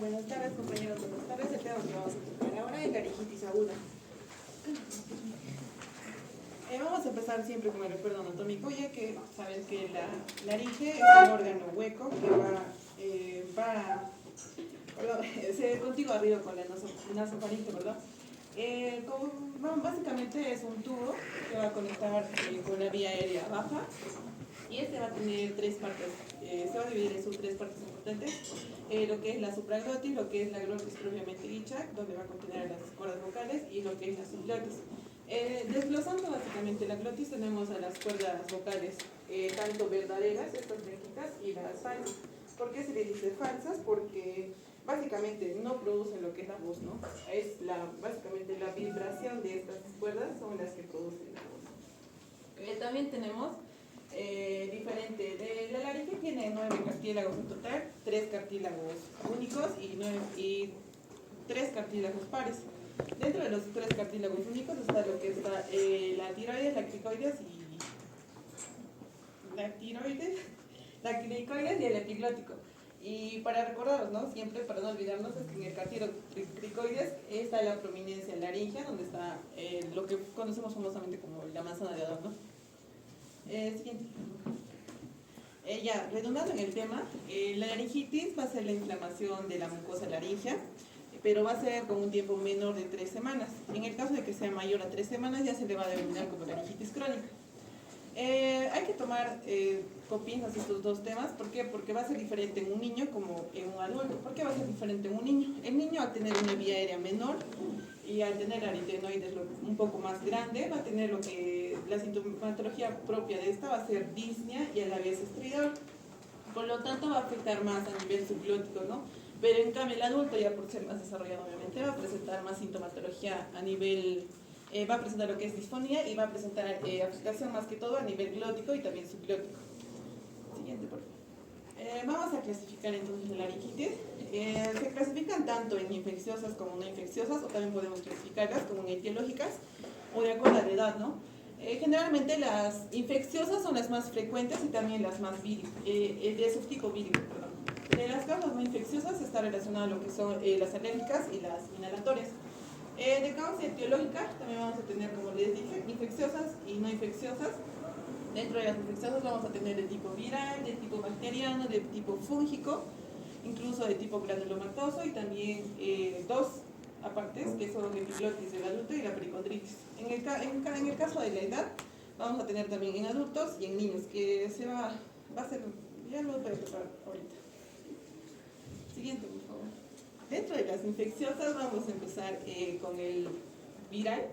buenas tardes compañeros, buenas tardes. El tema que vamos a tocar ahora es laringitis aguda. Vamos a empezar siempre con el recuerdo anatómico, ya que saben que la laringe es un órgano hueco que se contigo arriba con la nasofaringe, ¿verdad? Básicamente es un tubo que va a conectar con la vía aérea baja, y este va a tener tres partes, se va a dividir en sus tres partes importantes, lo que es la supraglotis, lo que es la glotis propiamente dicha, donde va a contener las cuerdas vocales, y lo que es la subglotis. Desglosando básicamente la glotis, tenemos a las cuerdas vocales, tanto verdaderas, estas blanquitas, y las falsas. ¿Por qué se les dice falsas? Porque básicamente no producen lo que es la voz, ¿no? Es básicamente la vibración de estas cuerdas son las que producen la voz. También tenemos diferente de la laringe, tiene 9 cartílagos en total, 3 cartílagos únicos y 3 cartílagos pares. Dentro de los 3 cartílagos únicos está lo que está la tiroides, la cricoides y el epiglótico. Y para recordaros, ¿no? Siempre para no olvidarnos, es que en el cartílago cricoides está la prominencia laringea, donde está lo que conocemos famosamente como la manzana de Adán, ¿no? Siguiente. Ya, redundando en el tema, la laringitis va a ser la inflamación de la mucosa laringea, pero va a ser con un tiempo menor de 3 semanas. En el caso de que sea mayor a 3 semanas, ya se le va a denominar como laringitis crónica. Hay que tomar con pinzas estos dos temas. ¿Por qué? Porque va a ser diferente en un niño como en un adulto. ¿Por qué va a ser diferente en un niño? El niño, al tener una vía aérea menor y al tener aritenoides un poco más grande, va a tener lo que la sintomatología propia de esta va a ser disnea y a la vez estridor. Por lo tanto, va a afectar más a nivel subglótico, ¿no? Pero en cambio el adulto, ya por ser más desarrollado obviamente, va a presentar más sintomatología a nivel, va a presentar lo que es disfonía y va a presentar afectación más que todo a nivel glótico y también subglótico. Siguiente, por favor. Vamos a clasificar entonces la laringitis. Se clasifican tanto en infecciosas como no infecciosas, o también podemos clasificarlas como en etiológicas o de acuerdo a la edad, ¿no? Generalmente las infecciosas son las más frecuentes y también las más de subtipo vírico, perdón. En las causas no infecciosas está relacionado a lo que son las alérgicas y las inhalatorias. De causa etiológica también vamos a tener, como les dije, infecciosas y no infecciosas. Dentro de las infecciosas vamos a tener de tipo viral, de tipo bacteriano, de tipo fúngico, incluso de tipo granulomatoso, y también dos apartes que son la epiglotis del adulto y la pericondritis. En el caso de la edad vamos a tener también en adultos y en niños, que va a ser, ya lo voy a preparar ahorita. Siguiente, por favor. Dentro de las infecciosas vamos a empezar con el viral.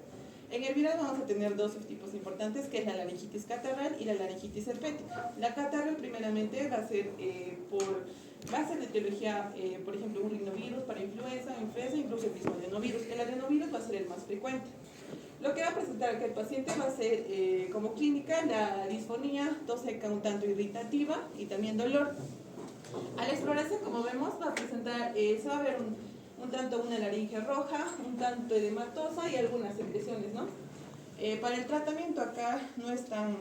En el viral vamos a tener dos subtipos importantes, que es la laringitis catarral y la laringitis herpética. La catarral primeramente va a ser de etiología, por ejemplo, un rinovirus para influenza, incluso el mismo adenovirus. El adenovirus va a ser el más frecuente. Lo que va a presentar aquí el paciente va a ser como clínica la disfonía, tos seca un tanto irritativa y también dolor. A la exploración, como vemos, va a presentar, se va a ver un tanto una laringe roja, un tanto edematosa y algunas secreciones, ¿no? Para el tratamiento acá no es tan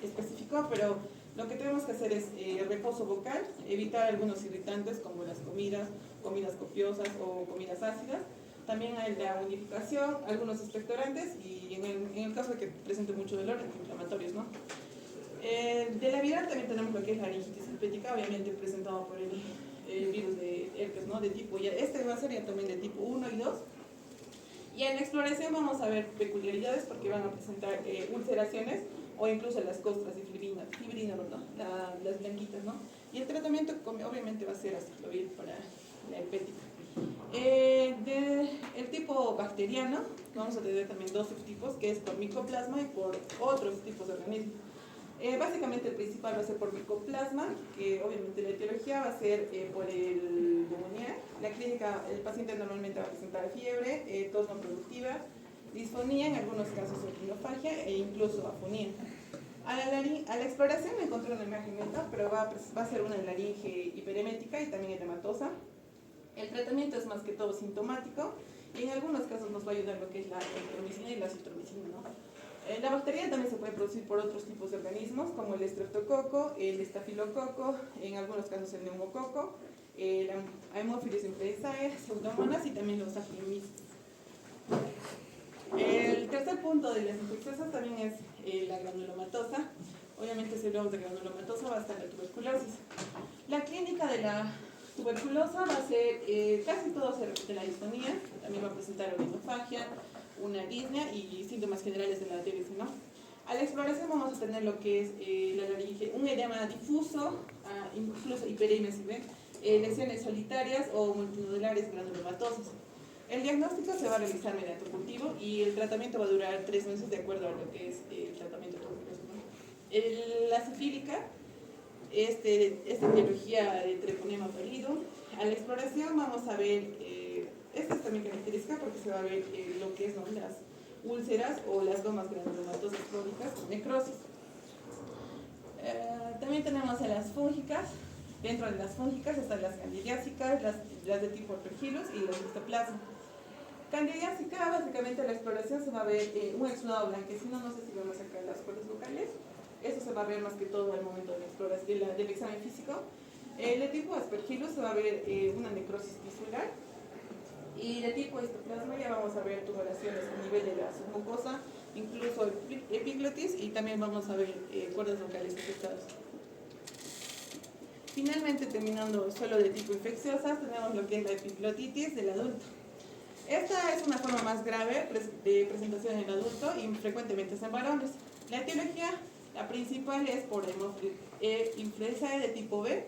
específico, pero lo que tenemos que hacer es reposo vocal, evitar algunos irritantes como las comidas copiosas o comidas ácidas. También hay la unificación, algunos expectorantes y en el caso de que presente mucho dolor, inflamatorios, ¿no? De la viral también tenemos lo que es la laringitis herpética, obviamente presentado por el virus de herpes, ¿no? De tipo, este va a ser ya también de tipo 1 y 2. Y en la exploración vamos a ver peculiaridades porque van a presentar ulceraciones o incluso las costras y fibrina, ¿no? Las blanquitas, ¿no? Y el tratamiento obviamente va a ser aciclovir para la herpética. El tipo bacteriano, vamos a tener también dos subtipos, que es por micoplasma y por otros tipos de organismos. Básicamente el principal va a ser por micoplasma, que obviamente la etiología va a ser por el neumonía. La clínica, el paciente normalmente va a presentar fiebre, tos no productiva, disfonía, en algunos casos orinofagia e incluso afonía. A la exploración me encontré una imagen mental, pero va a ser una laringe hiperemética y también edematosa. El tratamiento es más que todo sintomático y en algunos casos nos va a ayudar lo que es la erythromicina y la acitromicina, ¿no? La bacteria también se puede producir por otros tipos de organismos como el estreptococo, el estafilococo, en algunos casos el neumococo, la Haemophilus influenzae, Pseudomonas y también los Actinomyces. El tercer punto de las infecciosas también es la granulomatosa. Obviamente, si hablamos de granulomatosa, va a estar la tuberculosis. La clínica de la tuberculosa va a ser, casi todo se repite la distonía, también va a presentar orinofagia, una disnea y síntomas generales de la tiroides, ¿no? A la exploración vamos a tener lo que es la laringe, un edema difuso, incluso hiperemia, ¿sí ven? Lesiones solitarias o multinodulares granulomatosas. El diagnóstico se va a realizar mediante un cultivo y el tratamiento va a durar 3 meses de acuerdo a lo que es el tratamiento tuberculoso, ¿no? La sifílica, esta etiología de treponema pálido. A la exploración vamos a ver, esta es también característica porque se va a ver lo que es, ¿no?, las úlceras o las gomas granulomatosas crónicas con necrosis. También tenemos a las fúngicas. Dentro de las fúngicas están las candidiásicas, las de tipo Aspergillus y las histoplasma. Candidiásica, básicamente la exploración se va a ver un exudado blanquecino, no sé si vamos a sacar las cuerdas vocales. Eso se va a ver más que todo al momento de la exploración, del examen físico. De tipo Aspergillus se va a ver una necrosis tisular. Y de tipo histoplasma ya vamos a ver tumoraciones a nivel de la submucosa, incluso epiglotis, y también vamos a ver cuerdas vocales afectadas. Finalmente, terminando solo de tipo infecciosas, tenemos lo que es la epiglotitis del adulto. Esta es una forma más grave de presentación en el adulto y frecuentemente es en varones. La etiología, la principal es por influenza de tipo B.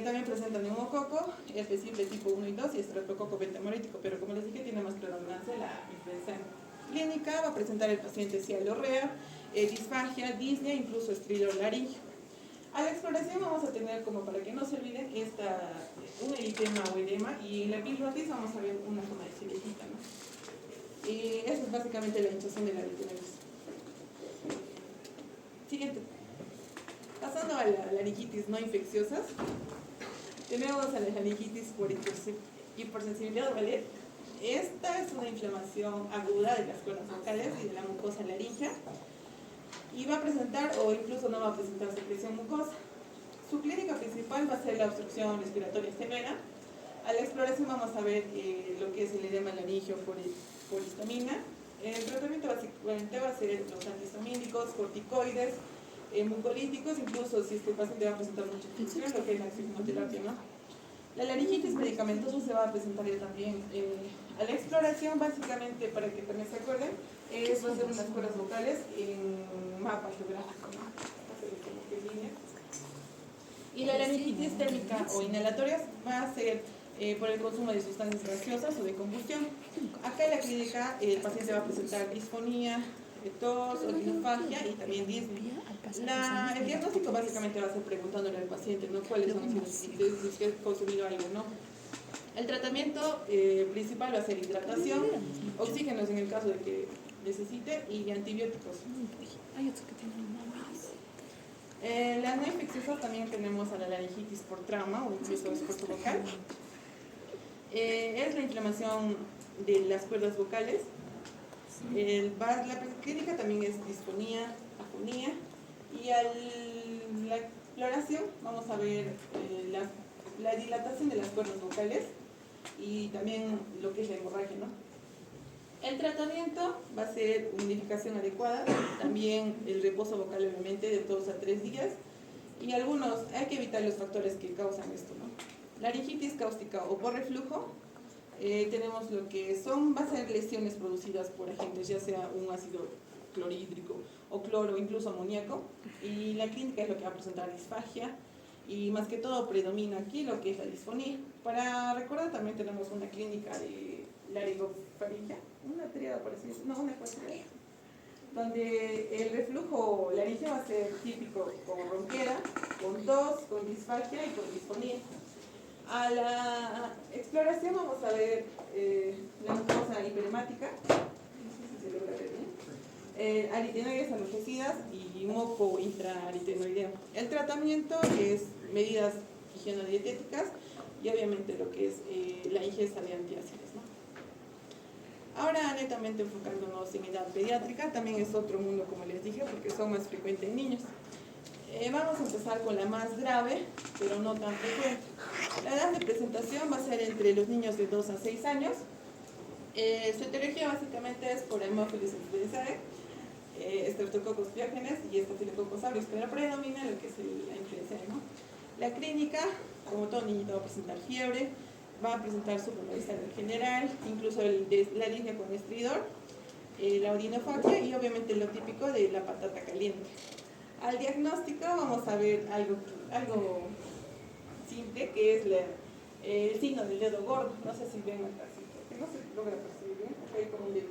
También presenta neumococo, especible tipo 1 y 2 y estreptococo pentahemorítico, pero como les dije, tiene más predominancia la influenza clínica. Va a presentar el paciente cialorrea, disfagia, disnea, incluso estridor laringio. A la exploración vamos a tener, como para que no se olviden, un eritema o edema, y en la epiglotis vamos a ver una forma de civetita, ¿no? Y esa es básicamente la hinchazón de la eritemitis. Siguiente. Pasando a la laringitis no infecciosas, tenemos a la laringitis por hipersensibilidad, ¿vale? Esta es una inflamación aguda de las cuerdas vocales y de la mucosa laringea, y va a presentar o incluso no va a presentar secreción mucosa. Su clínica principal va a ser la obstrucción respiratoria severa. A la exploración vamos a ver lo que es el edema laringio por histamina. El tratamiento básicamente va a ser los antihistamínicos, corticoides, mucolíticos, incluso si este paciente va a presentar mucha infección, lo que es la quimioterapia, ¿no? La laringitis medicamentosa se va a presentar ya también. A la exploración, básicamente, para que también se acuerden, va a ser unas cuerdas vocales en mapa geográfico, ¿no? Y la laringitis térmica o inhalatoria va a ser por el consumo de sustancias gaseosas o de combustión. Acá en la clínica el paciente va a presentar disfonía, tos, orinofagia y también disnea. El diagnóstico básicamente va a ser preguntándole al paciente, ¿no?, cuáles son los síntomas, si ha consumido algo, ¿no? El tratamiento principal va a ser hidratación, oxígenos en el caso de que necesite y antibióticos. La no infecciosa también tenemos a la laringitis por trauma o incluso esfuerzo vocal. Es la inflamación de las cuerdas vocales. La clínica también es disfonía, afonía, y a la exploración vamos a ver la dilatación de las cuerdas vocales y también lo que es la hemorragia, ¿no? El tratamiento va a ser humidificación adecuada, también el reposo vocal obviamente de 2 a 3 días, y hay que evitar los factores que causan esto, ¿no? Laringitis cáustica o por reflujo, tenemos lo que va a ser lesiones producidas por agentes, ya sea un ácido clorhídrico o cloro, incluso amoníaco, y la clínica es lo que va a presentar disfagia, y más que todo predomina aquí lo que es la disfonía. Para recordar, también tenemos una clínica de laringofaringia, una tríada por así decirlo, no, una cuatriada, donde el reflujo laringeo va a ser típico con ronquera, con tos, con disfagia y con disfonía. A la exploración vamos a ver la mucosa hiperemática, no sé si se logra ver bien, aritenoides enrojecidas y moco intraaritenoideo. El tratamiento es medidas higienodietéticas y obviamente lo que es la ingesta de antiácidos, ¿no? Ahora, netamente enfocándonos en edad pediátrica, también es otro mundo, como les dije, porque son más frecuentes en niños. Vamos a empezar con la más grave, pero no tan frecuente. La edad de presentación va a ser entre los niños de 2 a 6 años. Su etiología básicamente es por Haemophilus influenzae, Streptococcus pyogenes y Staphylococcus aureus, pero predomina lo que es la influenza, ¿no? La clínica, como todo niñito, va a presentar fiebre, va a presentar su malestar en general, incluso la alergia con estridor, la orinofagia y obviamente lo típico de la patata caliente. Al diagnóstico vamos a ver algo simple, que es el signo del dedo gordo. No sé si ven acá, que no se logra percibir bien, hay como un dedo.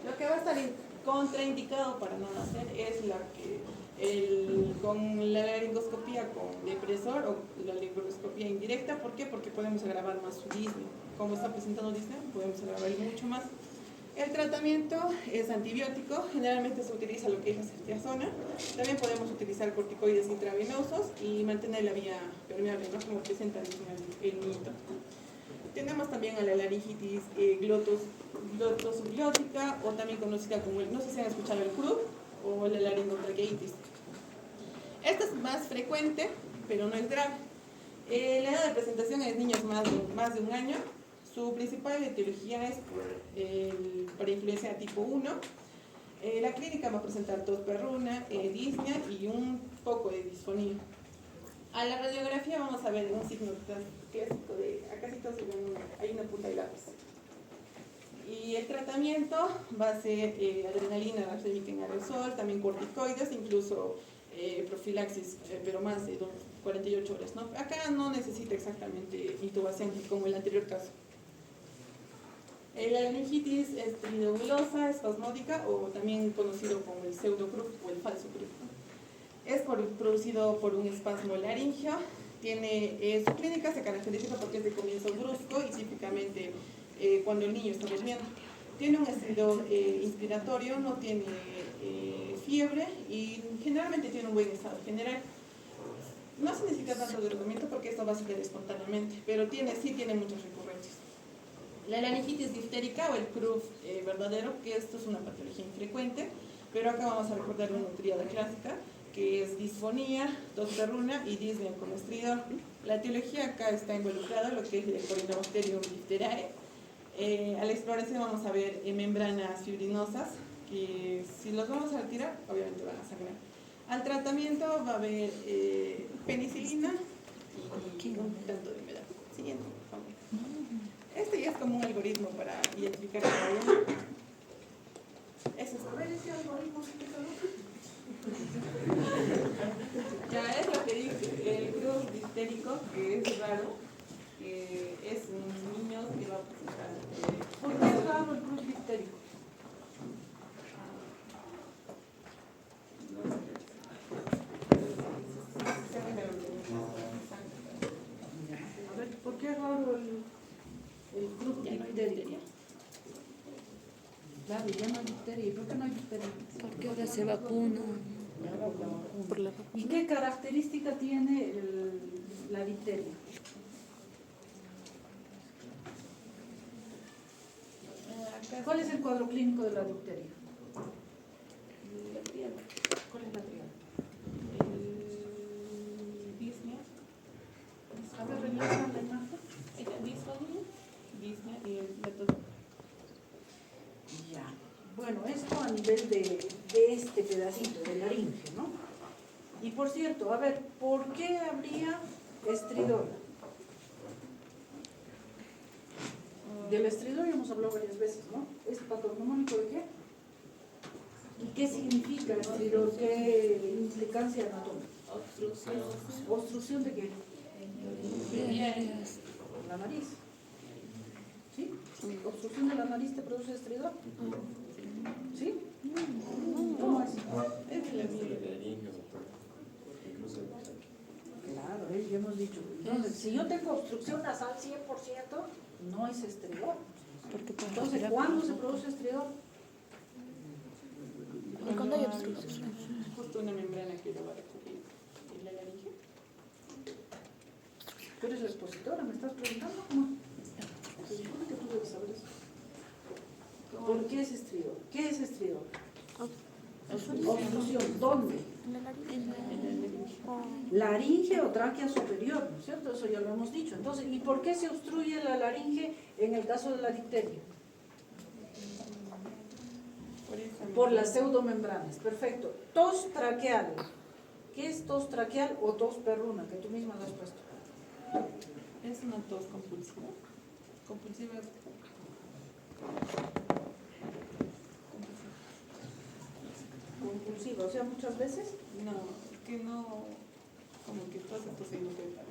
Lo que va a estar contraindicado para no nacer es con la laringoscopía con depresor o la laringoscopía indirecta. ¿Por qué? Porque podemos agravar más su disnea. Como está presentando disnea, podemos agravar mucho más. El tratamiento es antibiótico, generalmente se utiliza lo que es la ceftriaxona. También podemos utilizar corticoides intravenosos y mantener la vía permeable, ¿no? Como presenta el niñito. Tenemos también a la laringitis glotosubglótica, o también conocida como no sé si han escuchado el croup o la laringotraqueitis. Esta es más frecuente, pero no es grave. La edad de presentación es niños más de 1 año. Su principal etiología es por influencia tipo 1. La clínica va a presentar tos perruna, disnea y un poco de disfonía. A la radiografía vamos a ver un signo clásico de, acá sí todos ven, hay una punta de lápiz. Y el tratamiento va a ser adrenalina arsénica en aerosol, también corticoides, incluso profilaxis, pero más de 48 horas, ¿no? Acá no necesita exactamente intubación como el anterior caso. La laringitis estridobulosa, espasmódica, o también conocido como el pseudocrup o el falso crup. Es producido por un espasmo laringio. Su clínica se caracteriza porque es de comienzo brusco y típicamente cuando el niño está durmiendo. Tiene un estridor inspiratorio, no tiene fiebre y generalmente tiene un buen estado general. No se necesita tanto tratamiento porque esto va a suceder espontáneamente, pero sí tiene muchas recurrencias. La laringitis diftérica o el CRUF verdadero, que esto es una patología infrecuente, pero acá vamos a recordar una tríada clásica, que es disfonía, tos perruna y disnea con estridor. La etiología acá está involucrada, lo que es el Corynebacterium diphtheriae. A la exploración vamos a ver membranas fibrinosas, que si los vamos a retirar, obviamente van a sangrar. Al tratamiento va a haber penicilina y un tanto de humedad. Siguiente, por favor. Este ya es como un algoritmo para identificar a cada uno. Eso es. A ver, ese algoritmo, ya es lo que dice el grupo distérico, que es raro, que es un niño que va a presentar. ¿Por qué es raro el grupo distérico? A ver, ¿por qué es raro el grupo distérico? Claro, ya no hay difteria. ¿Y por qué no hay difteria?
Porque ahora se vacuna. Por la
¿Y qué característica tiene la difteria? ¿Cuál es el cuadro clínico de la difteria?
La tríada.
¿Cuál es la tríada?
Disnea.
A ver, regresa la imagen.
Disfonía, disnea y el tos.
Ya. Bueno, esto a nivel de este pedacito de laringe, ¿no? Y por cierto, a ver, ¿por qué habría estridor? Del estridor ya hemos hablado varias veces, ¿no? ¿Es patognomónico de qué? ¿Y qué significa estridor? ¿Qué implicancia anatómica?
Obstrucción.
¿Obstrucción de qué? La nariz. ¿Sí? ¿Obstrucción de la nariz te produce estridor? ¿Sí? ¿Cómo es?
Es de la
Claro, ya hemos dicho. Entonces, si yo tengo obstrucción nasal 100%, no es estridor. Entonces, ¿cuándo se produce estridor?
¿Y cuando hay obstrucción?
justo una membrana que lo va a recubrir la laringe.
Tú eres la expositora, ¿me estás preguntando? ¿Cómo? Se supone que tú debes saber eso. ¿Por qué es estridor? ¿Qué es estridor? Obstrucción, ¿dónde? Laringe o tráquea superior, ¿no es cierto? Eso ya lo hemos dicho. Entonces, ¿y por qué se obstruye la laringe en el caso de la difteria? Por las pseudomembranas, perfecto. Tos traqueal. ¿Qué es tos traqueal o tos perruna? Que tú misma lo has puesto.
Es una tos compulsiva. Compulsiva.
Compulsiva, o sea, muchas veces.
No, es que no, como que tose y no puede parar.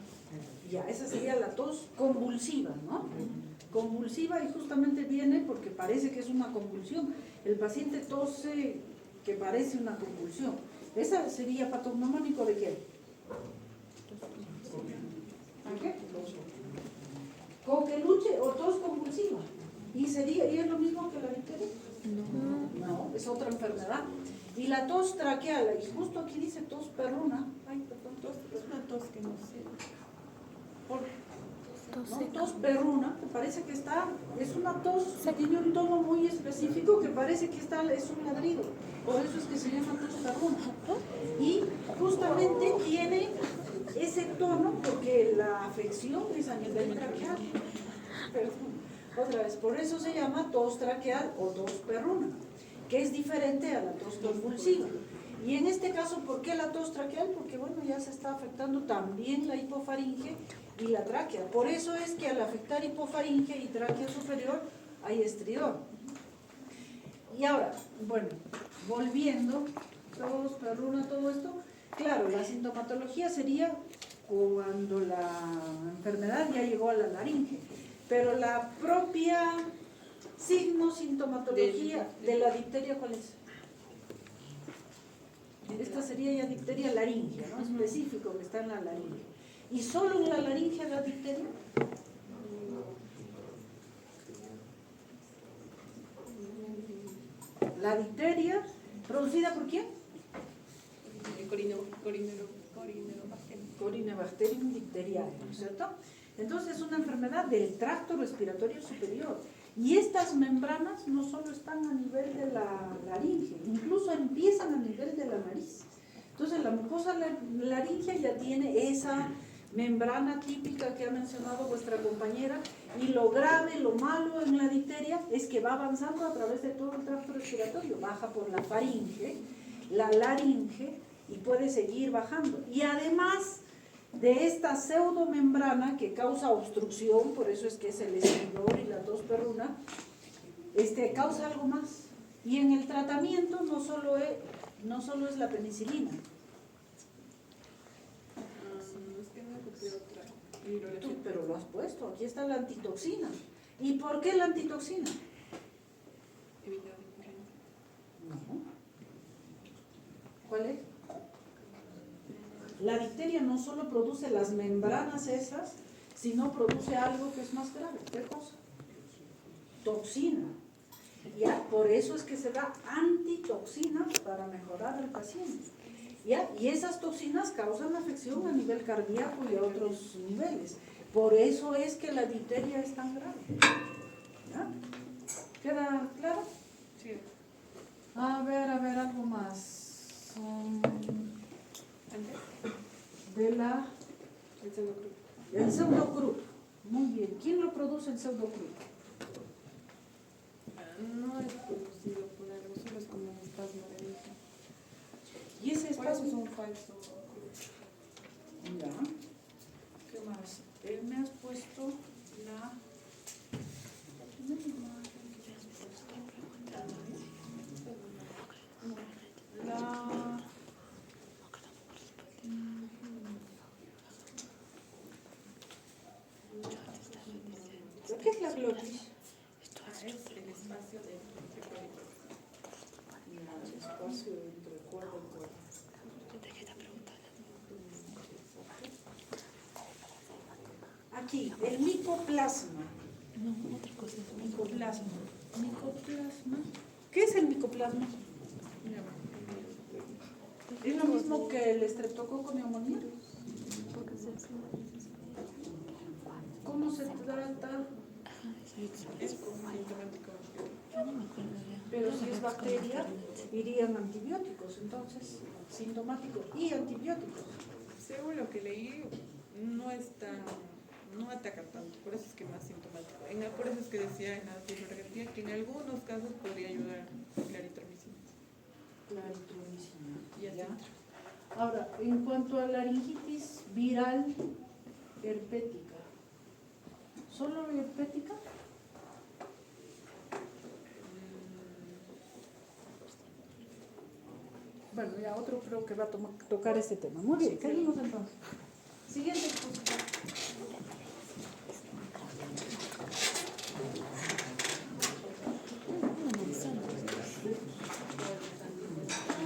Ya, esa sería la tos convulsiva, ¿no? Convulsiva, y justamente viene porque parece que es una convulsión. El paciente tose que parece una convulsión. ¿Esa sería patognomónico de qué? ¿A qué? Coqueluche o tos convulsiva. ¿Y es lo mismo que la difteria? No, es otra enfermedad. Y la tos traqueal, y justo aquí dice tos perruna. Ay, perdón,
Es una tos que no sé.
¿no? Tos perruna, que parece que es una tos que tiene un tono muy específico que parece que es un ladrido. Por eso es que se llama tos perruna. Y justamente tiene ese tono porque la afección es a nivel traqueal. Perdón. Otra vez, por eso se llama tos traqueal o tos perruna, que es diferente a la tos convulsiva. Y en este caso, ¿por qué la tos traqueal? Porque bueno, ya se está afectando también la hipofaringe y la tráquea. Por eso es que al afectar hipofaringe y tráquea superior hay estridor. Y ahora, bueno, volviendo, tos, perruna, todo esto, claro, la sintomatología sería cuando la enfermedad ya llegó a la laringe, pero la propia sintomatología de la difteria, ¿cuál es? Esta sería ya difteria laringea, ¿no? Específico que está en la laringe. ¿Y solo en la laringe la difteria? La difteria, ¿producida por quién? Corinebacterium difteriae, ¿no es cierto? Entonces es una enfermedad del tracto respiratorio superior. Y estas membranas no solo están a nivel de la laringe, incluso empiezan a nivel de la nariz. Entonces la mucosa laringea ya tiene esa membrana típica que ha mencionado vuestra compañera, y lo grave, lo malo en la difteria es que va avanzando a través de todo el tracto respiratorio, baja por la faringe, la laringe y puede seguir bajando. Y además de esta pseudomembrana que causa obstrucción, por eso es que es el estridor y la tos perruna, causa algo más. Y en el tratamiento no solo es la penicilina. Tú, pero lo has puesto, aquí está la antitoxina. ¿Y por qué la antitoxina? No. ¿Cuál es? La difteria no solo produce las membranas esas, sino produce algo que es más grave. ¿Qué cosa? Toxina. ¿Ya? Por eso es que se da antitoxina para mejorar al paciente. ¿Ya? Y esas toxinas causan afección a nivel cardíaco y a otros niveles. Por eso es que la difteria es tan grave. ¿Ya? ¿Queda claro?
Sí.
A ver, algo más. El pseudocrup. Muy bien. ¿Quién lo produce el pseudocrup?
No es producido por algo, solo es como un espasmo de vista.
Y ese
Por eso
espasmo.
son falsos.
Ya. ¿Qué más? Me has puesto la. ¿Qué es la glotis?
Es el espacio de
El espacio entre cuerda y cuerda. Aquí, el micoplasma.
No, otra cosa.
Micoplasma. Micoplasma. ¿Qué es el micoplasma? ¿Es lo mismo que el estreptococo neumonía? ¿Cómo se trata?
es como sintomático.
Yo no me acuerdo ya.
Pero
Ya
si
me
es
busco en
bacteria,
internet.
irían antibióticos, entonces, sintomáticos y antibióticos.
Según lo que leí, no es tan, no ataca tanto, por eso es que más sintomático. Por eso es que decía en la bibliografía que en algunos casos podría ayudar la eritromicina.
Claritromicina.
Y así.
¿Ya? Ahora, en cuanto a laringitis viral herpética, ¿solo herpética? Bueno, ya otro creo que va a tocar este tema. Muy bien, seguimos entonces. Siguiente exposición.
Una manzana.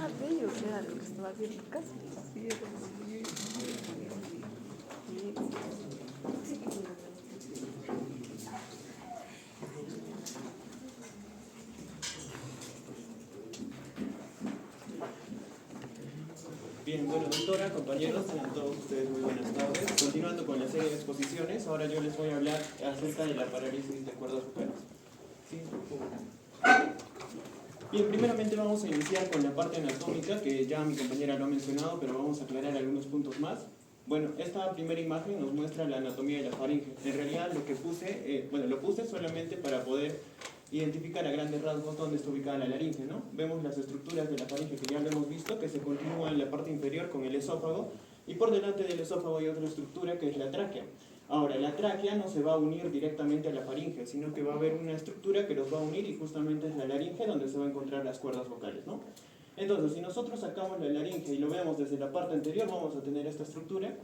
Ah, bello que era lo que estaba viendo casi.
Bien, bueno, doctora, compañeros, sean todos ustedes muy buenas tardes. Continuando con la serie de exposiciones, ahora yo les voy a hablar acerca de la parálisis de cuerdas vocales. ¿Sí? Bien, primeramente vamos a iniciar con la parte anatómica, que ya mi compañera lo ha mencionado, pero vamos a aclarar algunos puntos más. Bueno, esta primera imagen nos muestra la anatomía de la faringe. En realidad lo que puse, lo puse solamente para poder identificar a grandes rasgos dónde está ubicada la laringe, ¿no? Vemos las estructuras de la faringe que ya lo hemos visto, que se continúan en la parte inferior con el esófago, y por delante del esófago hay otra estructura que es la tráquea. Ahora, la tráquea no se va a unir directamente a la faringe, sino que va a haber una estructura que los va a unir y justamente es la laringe donde se van a encontrar las cuerdas vocales, ¿no? Entonces, si nosotros sacamos la laringe y lo vemos desde la parte anterior, vamos a tener esta estructura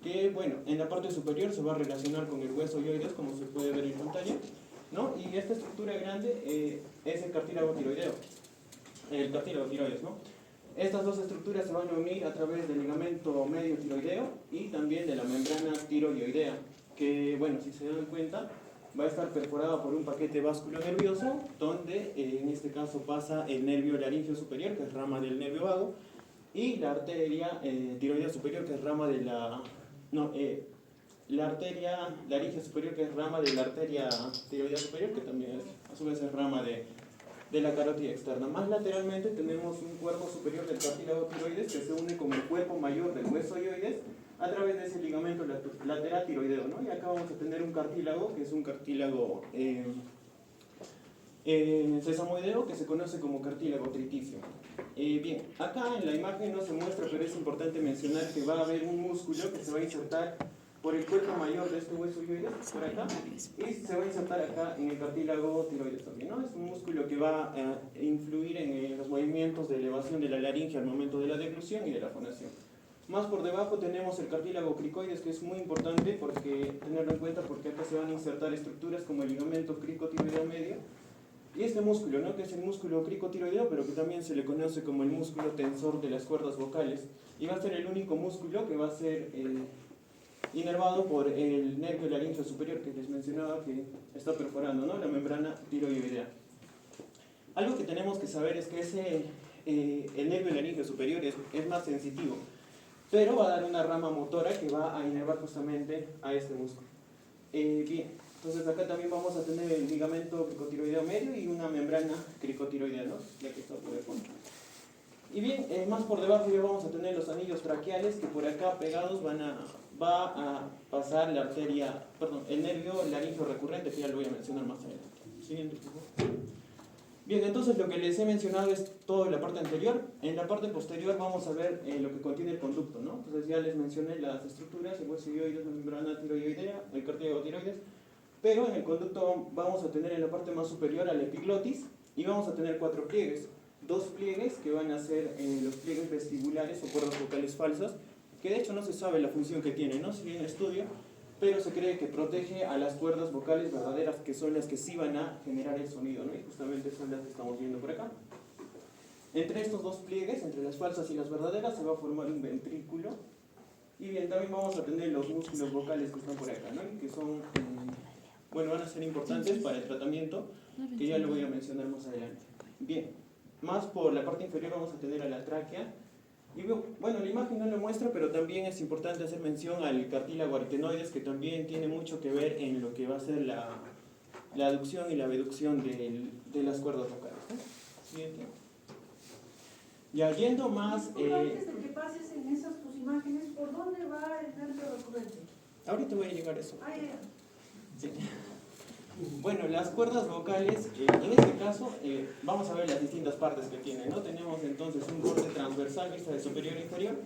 que, bueno, en la parte superior se va a relacionar con el hueso hioides, como se puede ver en pantalla, ¿no? Y esta estructura grande es el cartílago tiroideo, el cartílago tiroides, ¿no? Estas dos estructuras se van a unir a través del ligamento medio tiroideo y también de la membrana tiroidea, que, bueno, si se dan cuenta, va a estar perforada por un paquete vasculonervioso, donde en este caso pasa el nervio laríngeo superior, que es rama del nervio vago, y la arteria tiroidea superior, que es rama de la... la arteria laríngea superior, que es rama de la arteria tiroidea superior, que también es, a su vez es rama de la carótida externa. Más lateralmente tenemos un cuerpo superior del cartílago tiroides que se une con el cuerpo mayor del hueso hioides a través de ese ligamento lateral tiroideo, ¿no? Y acá vamos a tener un cartílago, que es un cartílago sesamoideo, que se conoce como cartílago triticio. Bien, acá en la imagen no se muestra, pero es importante mencionar que va a haber un músculo que se va a insertar por el cuerpo mayor de este hueso hioides, por acá, y se va a insertar acá en el cartílago tiroides también, ¿no? Es un músculo que va a influir en los movimientos de elevación de la laringe al momento de la deglución y de la fonación. Más por debajo tenemos el cartílago cricoides, que es muy importante tenerlo en cuenta porque acá se van a insertar estructuras como el ligamento cricotiroideo medio y este músculo, ¿no? Que es el músculo cricotiroideo, pero que también se le conoce como el músculo tensor de las cuerdas vocales, y va a ser el único músculo que va a ser inervado por el nervio laríngeo superior que les mencionaba, que está perforando, ¿no? La membrana tiroidea. Algo que tenemos que saber es que el nervio laríngeo superior es más sensitivo, pero va a dar una rama motora que va a inervar justamente a este músculo. Bien, entonces acá también vamos a tener el ligamento cricotiroideo medio y una membrana cricotiroidea, ¿no? Ya que está por el fondo. Y bien, más por debajo ya vamos a tener los anillos traqueales, que por acá pegados va a pasar la arteria, perdón, el nervio laríngeo recurrente, que ya lo voy a mencionar más adelante. Siguiente, por favor. Bien, entonces lo que les he mencionado es toda la parte anterior. En la parte posterior vamos a ver lo que contiene el conducto, ¿no? Entonces ya les mencioné las estructuras, el hueso hioides, la membrana tiroidea, el cartílago tiroides, pero en el conducto vamos a tener en la parte más superior a la epiglotis y vamos a tener 4 pliegues. 2 pliegues que van a ser los pliegues vestibulares o cuerdas vocales falsas, que de hecho no se sabe la función que tienen, ¿no? Si bien estudio, pero se cree que protege a las cuerdas vocales verdaderas, que son las que sí van a generar el sonido, ¿no? Y justamente son las que estamos viendo por acá. Entre estos 2 pliegues, entre las falsas y las verdaderas, se va a formar un ventrículo. Y bien, también vamos a tener los músculos vocales que están por acá, ¿no? Y que son, van a ser importantes para el tratamiento, que ya lo voy a mencionar más adelante. Bien, más por la parte inferior vamos a tener a la tráquea. Y bueno, la imagen no lo muestra, pero también es importante hacer mención al cartílago aritenoides, que también tiene mucho que ver en lo que va a ser la la aducción y la abducción de las cuerdas vocales, ¿no? Siguiente. Ya yendo más...
Antes de que pases en esas tus imágenes, ¿por dónde va el nervio recurrente?
ahorita voy a llegar a eso.
Ah, ya.
Sí. Bueno, las cuerdas vocales, en este caso, vamos a ver las distintas partes que tienen, ¿no? Tenemos entonces un borde transversal, vista de superior e inferior,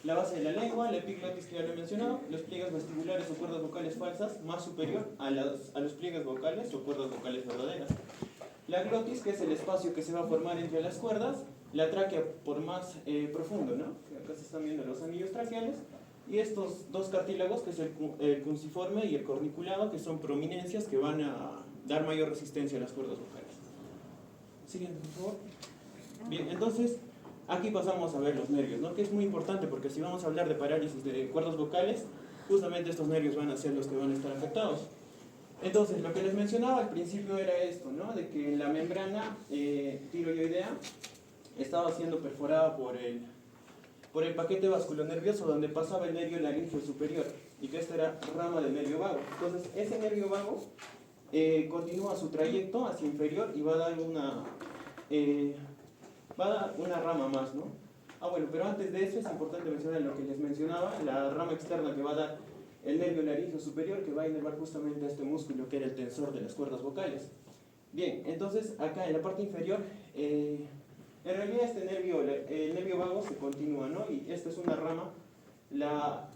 la base de la lengua, la epiglotis que ya lo he mencionado, los pliegues vestibulares o cuerdas vocales falsas, más superior a los pliegues vocales o cuerdas vocales verdaderas. La glotis, que es el espacio que se va a formar entre las cuerdas, la tráquea por más profundo, ¿no? Acá se están viendo los anillos traqueales, y estos dos cartílagos, que es el cunciforme y el corniculado, que son prominencias que van a dar mayor resistencia a las cuerdas vocales. Siguiente, por favor. Bien, entonces, aquí pasamos a ver los nervios, ¿no? Que es muy importante porque si vamos a hablar de parálisis de cuerdas vocales, justamente estos nervios van a ser los que van a estar afectados. Entonces, lo que les mencionaba al principio era esto, ¿no? De que la membrana tiroidea estaba siendo perforada por el paquete vasculonervioso donde pasaba el nervio laríngeo superior y que esta era rama del nervio vago. Entonces, ese nervio vago continúa su trayecto hacia inferior y va a dar una rama más, ¿no? Ah, bueno, pero antes de eso es importante mencionar lo que les mencionaba, la rama externa que va a dar el nervio laríngeo superior, que va a inervar justamente a este músculo que era el tensor de las cuerdas vocales. Bien, entonces acá en la parte inferior, en realidad el nervio vago se continúa, ¿no? Y esta es una rama,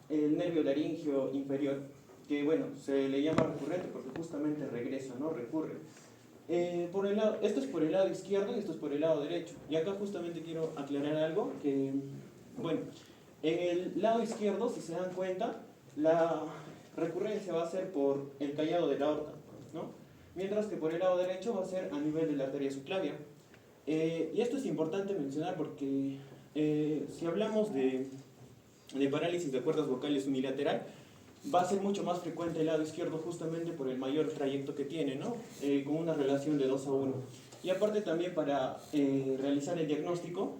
el nervio laríngeo inferior, que bueno, se le llama recurrente porque justamente regresa, ¿no? Recurre. Esto es por el lado izquierdo y esto es por el lado derecho. Y acá justamente quiero aclarar algo, que bueno, en el lado izquierdo, si se dan cuenta, la recurrencia va a ser por el callado de la aorta, ¿no? Mientras que por el lado derecho va a ser a nivel de la arteria subclavia. Y esto es importante mencionar porque si hablamos de parálisis de cuerdas vocales unilateral, va a ser mucho más frecuente el lado izquierdo justamente por el mayor trayecto que tiene, ¿no? Con una relación de 2:1. Y aparte también para realizar el diagnóstico,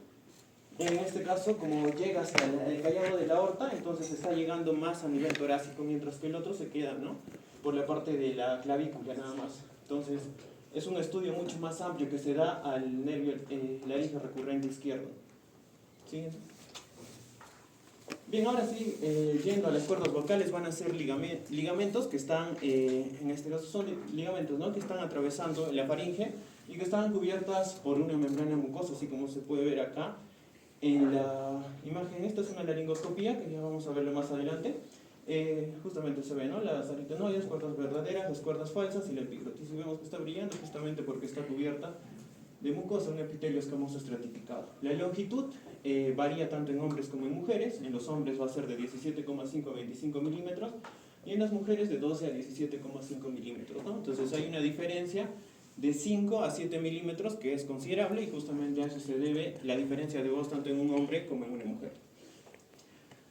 en este caso, como llega hasta el callado de la aorta, entonces está llegando más a nivel torácico, mientras que el otro se queda, ¿no? Por la parte de la clavícula nada más. Entonces, es un estudio mucho más amplio que se da al nervio laríngeo recurrente izquierdo. ¿Siguiente? Bien, ahora sí, yendo a las cuerdas vocales, van a ser ligamentos que están, en este caso son ligamentos, ¿no? Que están atravesando la faringe y que están cubiertas por una membrana mucosa, así como se puede ver acá en la imagen. Esta es una laringoscopía, que ya vamos a verlo más adelante. Justamente se ve, ¿no? Las aritenoides, cuerdas verdaderas, las cuerdas falsas y la epiglotis. Y vemos que está brillando justamente porque está cubierta de mucosa, un epitelio escamoso estratificado. La longitud varía tanto en hombres como en mujeres. En los hombres va a ser de 17,5 a 25 milímetros y en las mujeres de 12 a 17,5 milímetros, ¿no? Entonces hay una diferencia de 5 a 7 milímetros que es considerable y justamente a eso se debe la diferencia de voz tanto en un hombre como en una mujer.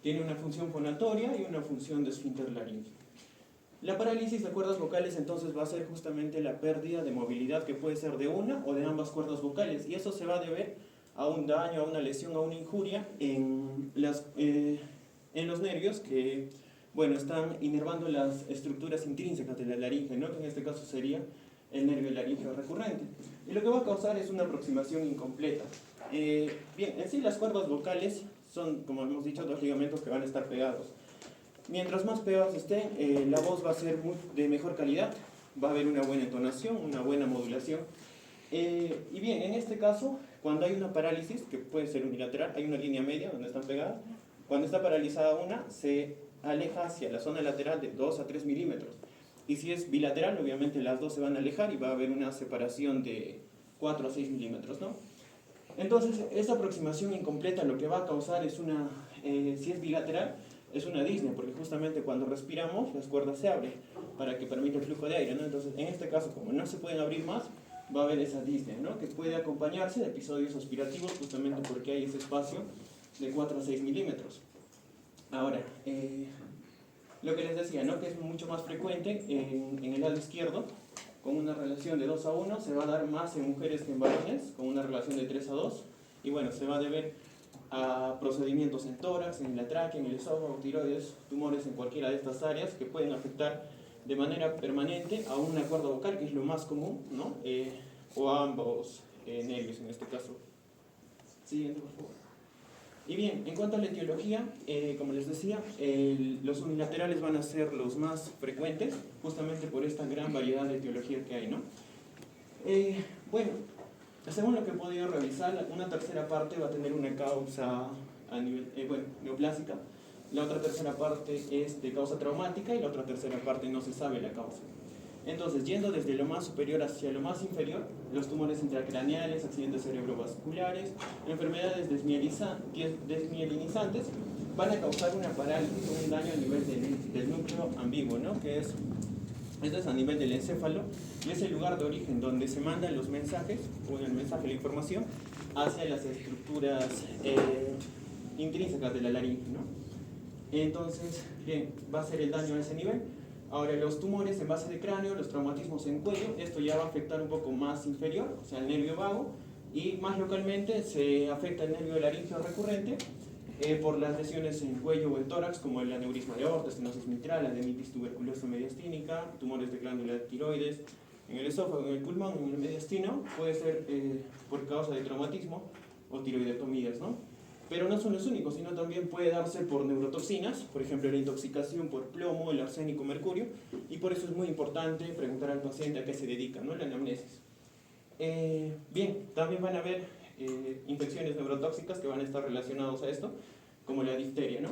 Tiene una función fonatoria y una función de esfínter laríngeo. La parálisis de cuerdas vocales entonces va a ser justamente la pérdida de movilidad que puede ser de una o de ambas cuerdas vocales y eso se va a deber a un daño, a una lesión, a una injuria en los nervios que, bueno, están inervando las estructuras intrínsecas de la laringe, ¿no? Que en este caso sería el nervio laríngeo recurrente. Y lo que va a causar es una aproximación incompleta. Bien, en sí las cuerdas vocales son, como hemos dicho, dos ligamentos que van a estar pegados. Mientras más pegados estén, la voz va a ser de mejor calidad, va a haber una buena entonación, una buena modulación. Y bien, en este caso, cuando hay una parálisis, que puede ser unilateral, hay una línea media donde están pegadas. Cuando está paralizada una, se aleja hacia la zona lateral de 2 a 3 milímetros. Y si es bilateral, obviamente las dos se van a alejar y va a haber una separación de 4 a 6 milímetros, ¿no? Entonces, esta aproximación incompleta lo que va a causar es si es bilateral, es una disnea, porque justamente cuando respiramos, las cuerdas se abren para que permita el flujo de aire, ¿no? Entonces, en este caso, como no se pueden abrir más, va a haber esa disnea, ¿no? Que puede acompañarse de episodios aspirativos, justamente porque hay ese espacio de 4 a 6 milímetros. Ahora, lo que les decía, ¿no? Que es mucho más frecuente en el lado izquierdo, con una relación de 2:1, se va a dar más en mujeres que en varones, con una relación de 3:2, y bueno, se va a deber a procedimientos en tórax, en la tráquea, en el esófago, tiroides, tumores en cualquiera de estas áreas que pueden afectar de manera permanente a una cuerda vocal, que es lo más común, ¿no? O a ambos nervios en este caso. Siguiente, por favor. Y bien, en cuanto a la etiología, como les decía, los unilaterales van a ser los más frecuentes, justamente por esta gran variedad de etiología que hay, ¿no? Bueno, según lo que he podido revisar, una tercera parte va a tener una causa a nivel, neoplásica, la otra tercera parte es de causa traumática y la otra tercera parte no se sabe la causa. Entonces, yendo desde lo más superior hacia lo más inferior, los tumores intracraneales, accidentes cerebrovasculares, enfermedades desmielinizantes van a causar una parálisis o un daño a nivel del núcleo ambiguo, ¿no? Que es, esto es a nivel del encéfalo, y es el lugar de origen donde se mandan los mensajes, o el mensaje, la información, hacia las estructuras intrínsecas de la laringe, ¿no? Entonces, bien, va a ser el daño a ese nivel. Ahora, los tumores en base de cráneo, los traumatismos en cuello, esto ya va a afectar un poco más inferior, o sea, el nervio vago, y más localmente se afecta el nervio laríngeo recurrente por las lesiones en cuello o en tórax, como el aneurisma de aorta, estenosis mitral, adenitis tuberculosa mediastínica, tumores de glándula de tiroides, en el esófago, en el pulmón, en el mediastino, puede ser por causa de traumatismo o tiroidectomías, ¿no? Pero no son los únicos, sino también puede darse por neurotoxinas, por ejemplo la intoxicación por plomo, el arsénico, mercurio, y por eso es muy importante preguntar al paciente a qué se dedica, ¿no? La anamnesis. Bien, también van a haber infecciones neurotóxicas que van a estar relacionadas a esto, como la difteria, ¿no?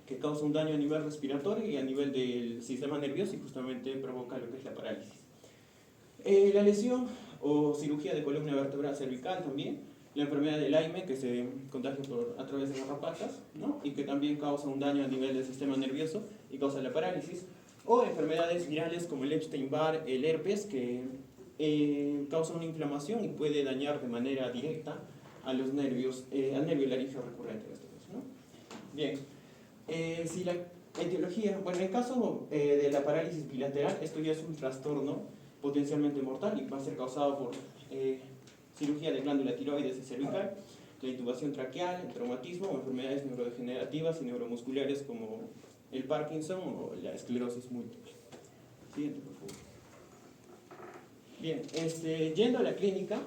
Que causa un daño a nivel respiratorio y a nivel del sistema nervioso y justamente provoca lo que es la parálisis. La lesión o cirugía de columna vertebral cervical también, la enfermedad de Lyme que se contagia a través de garrapatas, ¿no? Y que también causa un daño a nivel del sistema nervioso y causa la parálisis, o enfermedades virales como el Epstein-Barr, el herpes, que causan una inflamación y puede dañar de manera directa a los nervios, al nervio laríngeo recurrente en este caso, ¿no? Bien, si la etiología, bueno, en caso de la parálisis bilateral, esto ya es un trastorno potencialmente mortal y va a ser causado por cirugía de glándula tiroides y cervical, la intubación traqueal, el traumatismo o enfermedades neurodegenerativas y neuromusculares como el Parkinson o la esclerosis múltiple. Siguiente, por favor. Bien, yendo a la clínica,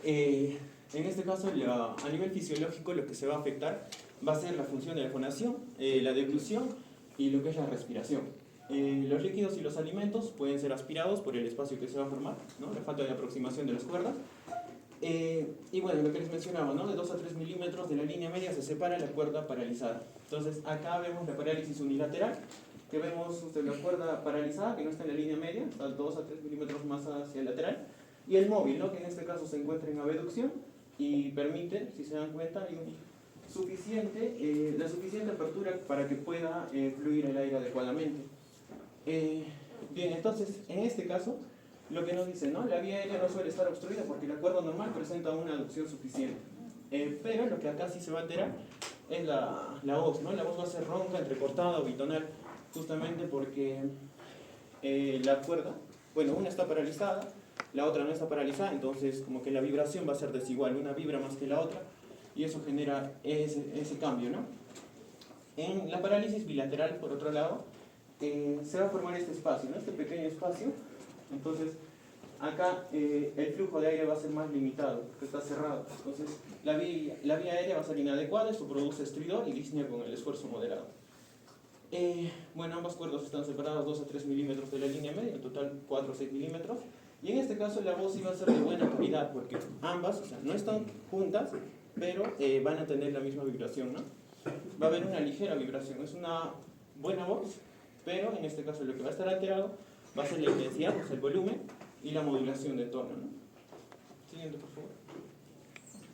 en este caso a nivel fisiológico lo que se va a afectar va a ser la función de la fonación, la deglución y lo que es la respiración. Los líquidos y los alimentos pueden ser aspirados por el espacio que se va a formar, ¿no? La falta de aproximación de las cuerdas. Y bueno, lo que les mencionaba, ¿no? De 2 a 3 milímetros de la línea media se separa la cuerda paralizada. Entonces, acá vemos la parálisis unilateral, que vemos la cuerda paralizada, que no está en la línea media, está 2 a 3 milímetros más hacia el lateral. Y el móvil, ¿no? Que en este caso se encuentra en abducción y permite, si se dan cuenta, hay la suficiente apertura para que pueda fluir el aire adecuadamente. Bien, entonces, en este caso, lo que nos dice, ¿no? La vía aérea no suele estar obstruida porque la cuerda normal presenta una aducción suficiente. Pero lo que acá sí se va a alterar es la voz, ¿no? La voz va a ser ronca, entrecortada o bitonal, justamente porque la cuerda, bueno, una está paralizada, la otra no está paralizada, entonces como que la vibración va a ser desigual, una vibra más que la otra, y eso genera ese cambio, ¿no? En la parálisis bilateral, por otro lado, se va a formar este espacio, ¿no? Este pequeño espacio. Entonces, acá el flujo de aire va a ser más limitado, porque está cerrado. Entonces, la vía aérea va a ser inadecuada, esto produce estridor y disnea con el esfuerzo moderado. Bueno, ambas cuerdas están separadas 2 a 3 milímetros de la línea media, en total 4 a 6 milímetros. Y en este caso la voz iba a ser de buena calidad, porque ambas, o sea, no están juntas, pero van a tener la misma vibración, ¿no? Va a haber una ligera vibración, es una buena voz, pero en este caso lo que va a estar alterado va a ser la intensidad, o sea, el volumen y la modulación de tono, ¿no? Siguiente, por favor.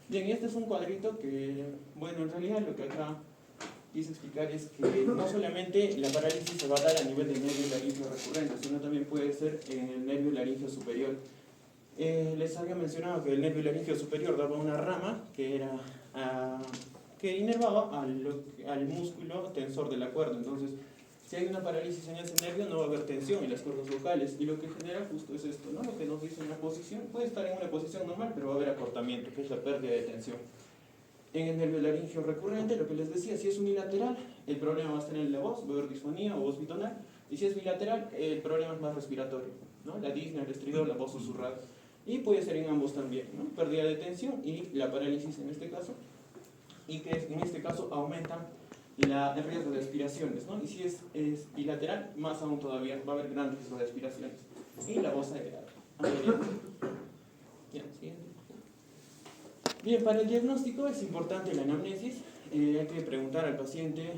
Bien, y este es un cuadrito que, bueno, en realidad lo que acá quise explicar es que no solamente la parálisis se va a dar a nivel del nervio laríngeo recurrente, sino también puede ser en el nervio laríngeo superior. Les había mencionado que el nervio laríngeo superior daba una rama que inervaba al músculo tensor de la cuerda. Entonces, si hay una parálisis en ese nervio, no va a haber tensión en las cuerdas vocales. Y lo que genera justo es esto, ¿no? Lo que nos dice una posición, puede estar en una posición normal, pero va a haber acortamiento, que es la pérdida de tensión. En el nervio laríngeo recurrente, lo que les decía, si es unilateral, el problema va a estar en la voz, va a haber disfonía o voz bitonal. Y si es bilateral, el problema es más respiratorio, ¿no? La disnea, el estridor, la voz susurrada. Y puede ser en ambos también, ¿no? Pérdida de tensión y la parálisis en este caso. Y que en este caso aumentan el riesgo de aspiraciones, ¿no? Y si es bilateral, más aún todavía va a haber gran riesgo de aspiraciones. Y la voz aerada. Bien, para el diagnóstico es importante la anamnesis. Hay que preguntar al paciente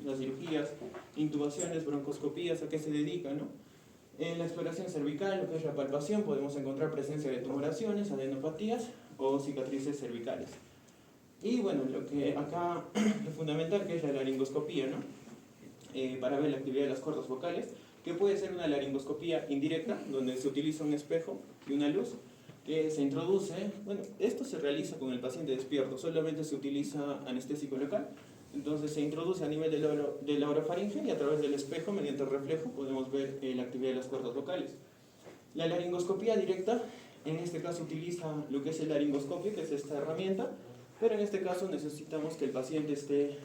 las cirugías, intubaciones, broncoscopías, a qué se dedica, ¿no? En la exploración cervical, lo que es la palpación, podemos encontrar presencia de tumoraciones, adenopatías o cicatrices cervicales. Y bueno, lo que acá es fundamental, que es la laringoscopía, ¿no? Para ver la actividad de las cuerdas vocales, que puede ser una laringoscopía indirecta, donde se utiliza un espejo y una luz, que se introduce, bueno, esto se realiza con el paciente despierto, solamente se utiliza anestésico local, entonces se introduce a nivel de la orofaringe y a través del espejo, mediante el reflejo, podemos ver la actividad de las cuerdas vocales. La laringoscopía directa, en este caso utiliza lo que es el laringoscopio, que es esta herramienta, pero en este caso necesitamos que el paciente esté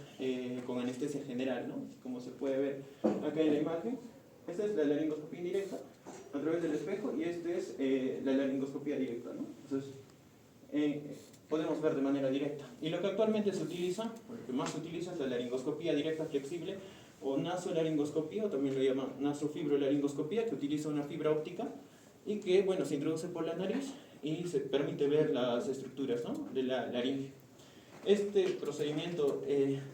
con anestesia general, ¿no? Como se puede ver acá en la imagen. Esta es la laringoscopía indirecta a través del espejo y esta es la laringoscopía directa, ¿no? Entonces, podemos ver de manera directa. Y lo que actualmente se utiliza, o lo que más se utiliza, es la laringoscopía directa flexible o nasolaringoscopía, o también lo llaman nasofibrolaringoscopía, que utiliza una fibra óptica y que, bueno, se introduce por la nariz y se permite ver las estructuras, ¿no? De la laringe. Este procedimiento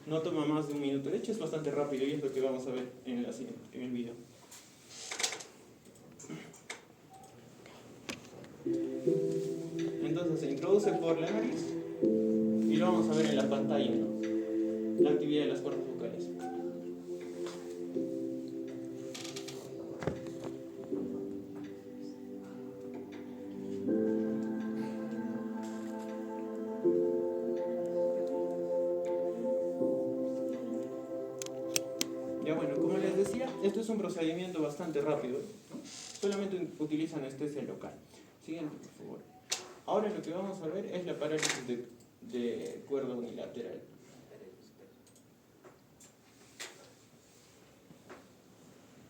no toma más de un minuto, de hecho es bastante rápido y es lo que vamos a ver en el video. Entonces se introduce por la nariz y lo vamos a ver en la pantalla, ¿no? La actividad de las cuerdas vocales. Ya bueno, como les decía, esto es un procedimiento bastante rápido, ¿no? Solamente utiliza anestesia local. Siguiente, por favor. Ahora lo que vamos a ver es la parálisis de cuerda unilateral.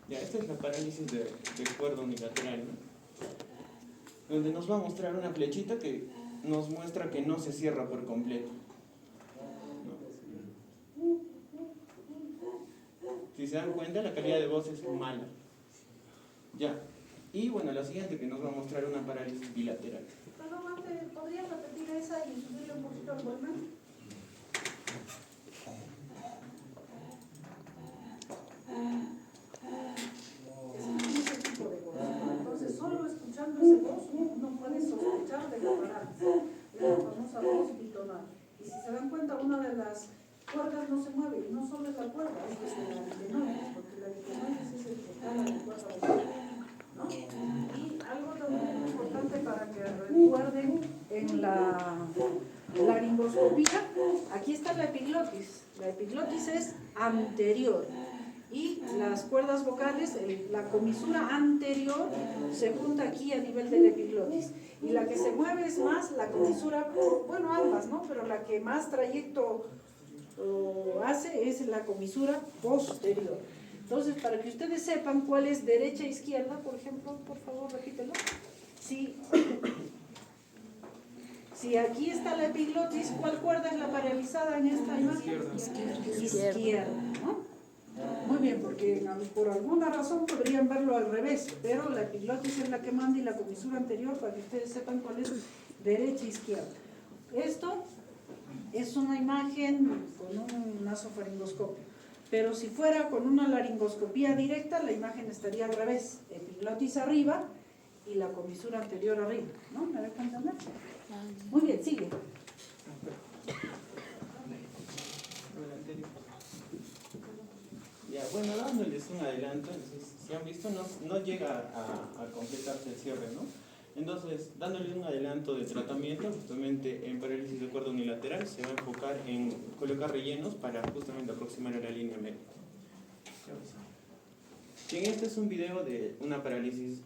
Ya, esta es la parálisis de cuerda unilateral, ¿no? Donde nos va a mostrar una flechita que nos muestra que no se cierra por completo, ¿no? Si se dan cuenta, la calidad de voz es mala. Ya. Y bueno, la siguiente que nos va a mostrar una parálisis bilateral.
¿Podría repetir esa y subirle un poquito al volumen? Ese tipo de voz. Entonces, solo escuchando esa voz, no puedes sospechar de la parálisis. Es la famosa voz bitonal. Y si se dan cuenta, una de las cuerdas no se mueve, y no solo es la cuerda, es la aritenoides, porque la aritenoides es el que jala la cuerda vocal, ¿no? Y algo también importante para que recuerden en la laringoscopía, aquí está la epiglotis. La epiglotis es anterior y las cuerdas vocales, la comisura anterior se junta aquí a nivel de la epiglotis, y la que se mueve es más la comisura, bueno, ambas, ¿no? Pero la que más trayecto hace es la comisura posterior. Entonces, para que ustedes sepan cuál es derecha e izquierda, por ejemplo, por favor, repítelo. Si aquí está la epiglotis, ¿cuál cuerda es la paralizada en esta imagen? Izquierda, ¿no? Muy bien, porque por alguna razón podrían verlo al revés, pero la epiglotis es la que manda y la comisura anterior, para que ustedes sepan cuál es derecha e izquierda. Esto es una imagen con un nasofaringoscopio, pero si fuera con una laringoscopía directa, la imagen estaría al revés, epiglotis arriba y la comisura anterior arriba, ¿no? ¿Me dejan entender? Muy bien, sigue.
Ya, bueno, dándoles un adelanto, entonces, si han visto, no llega a completarse el cierre, ¿no? Entonces, dándoles un adelanto de tratamiento, justamente en parálisis de cuerda unilateral, se va a enfocar en colocar rellenos para justamente aproximar a la línea media. Bien, este es un video de una parálisis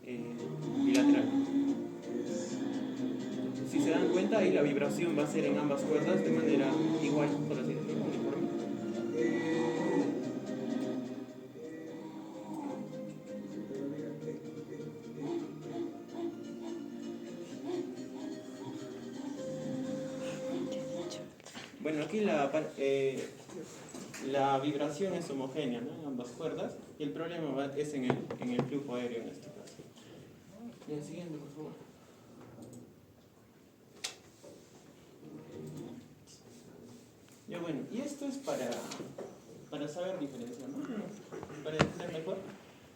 bilateral. Si se dan cuenta, ahí la vibración va a ser en ambas cuerdas de manera igual, por así decirlo, uniforme. bueno, aquí la vibración es homogénea, ¿no? En ambas cuerdas, y el problema es en el flujo aéreo en este caso. Bien, siguiente, por favor. Ya bueno, y esto es para saber diferenciar, ¿no? Para entender mejor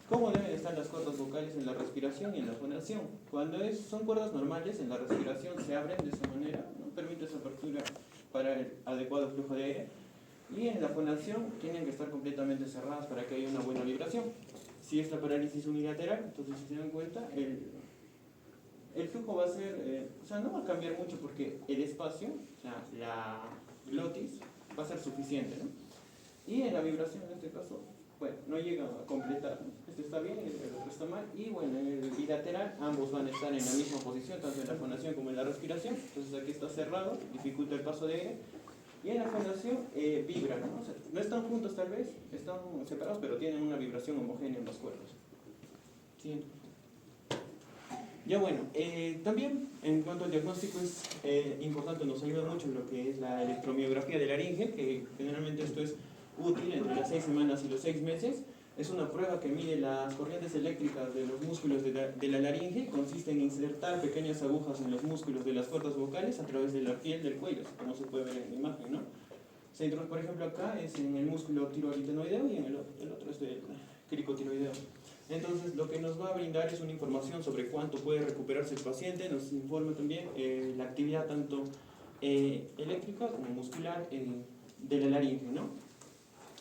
cómo deben estar las cuerdas vocales en la respiración y en la fonación. Cuando son cuerdas normales, en la respiración se abren de esa manera, ¿no? Permite esa apertura para el adecuado flujo de aire. Y en la fonación tienen que estar completamente cerradas para que haya una buena vibración. Si es la parálisis unilateral, entonces si se dan cuenta, el flujo va a ser, o sea, no va a cambiar mucho porque el espacio, o sea, la glotis, va a ser suficiente, ¿no? Y en la vibración, en este caso, bueno, no llega a completar, ¿no? Este está bien, el otro está mal, y bueno, en el bilateral ambos van a estar en la misma posición, tanto en la fonación como en la respiración. Entonces aquí está cerrado, dificulta el paso de aire, y en la fonación vibra, ¿no? O sea, no están juntos tal vez, están separados, pero tienen una vibración homogénea en los cuerpos. Siguiente. Ya bueno, también en cuanto al diagnóstico es importante, nos ayuda mucho lo que es la electromiografía de laringe, que generalmente esto es útil entre las 6 semanas y los 6 meses. Es una prueba que mide las corrientes eléctricas de los músculos de la laringe. Consiste en insertar pequeñas agujas en los músculos de las cuerdas vocales a través de la piel del cuello, como se puede ver en la imagen, ¿no? Se introduce, por ejemplo, acá es en el músculo tiroaritenoideo y en el otro es del cricotiroideo. Entonces, lo que nos va a brindar es una información sobre cuánto puede recuperarse el paciente. Nos informa también la actividad tanto eléctrica como muscular de la laringe, ¿no?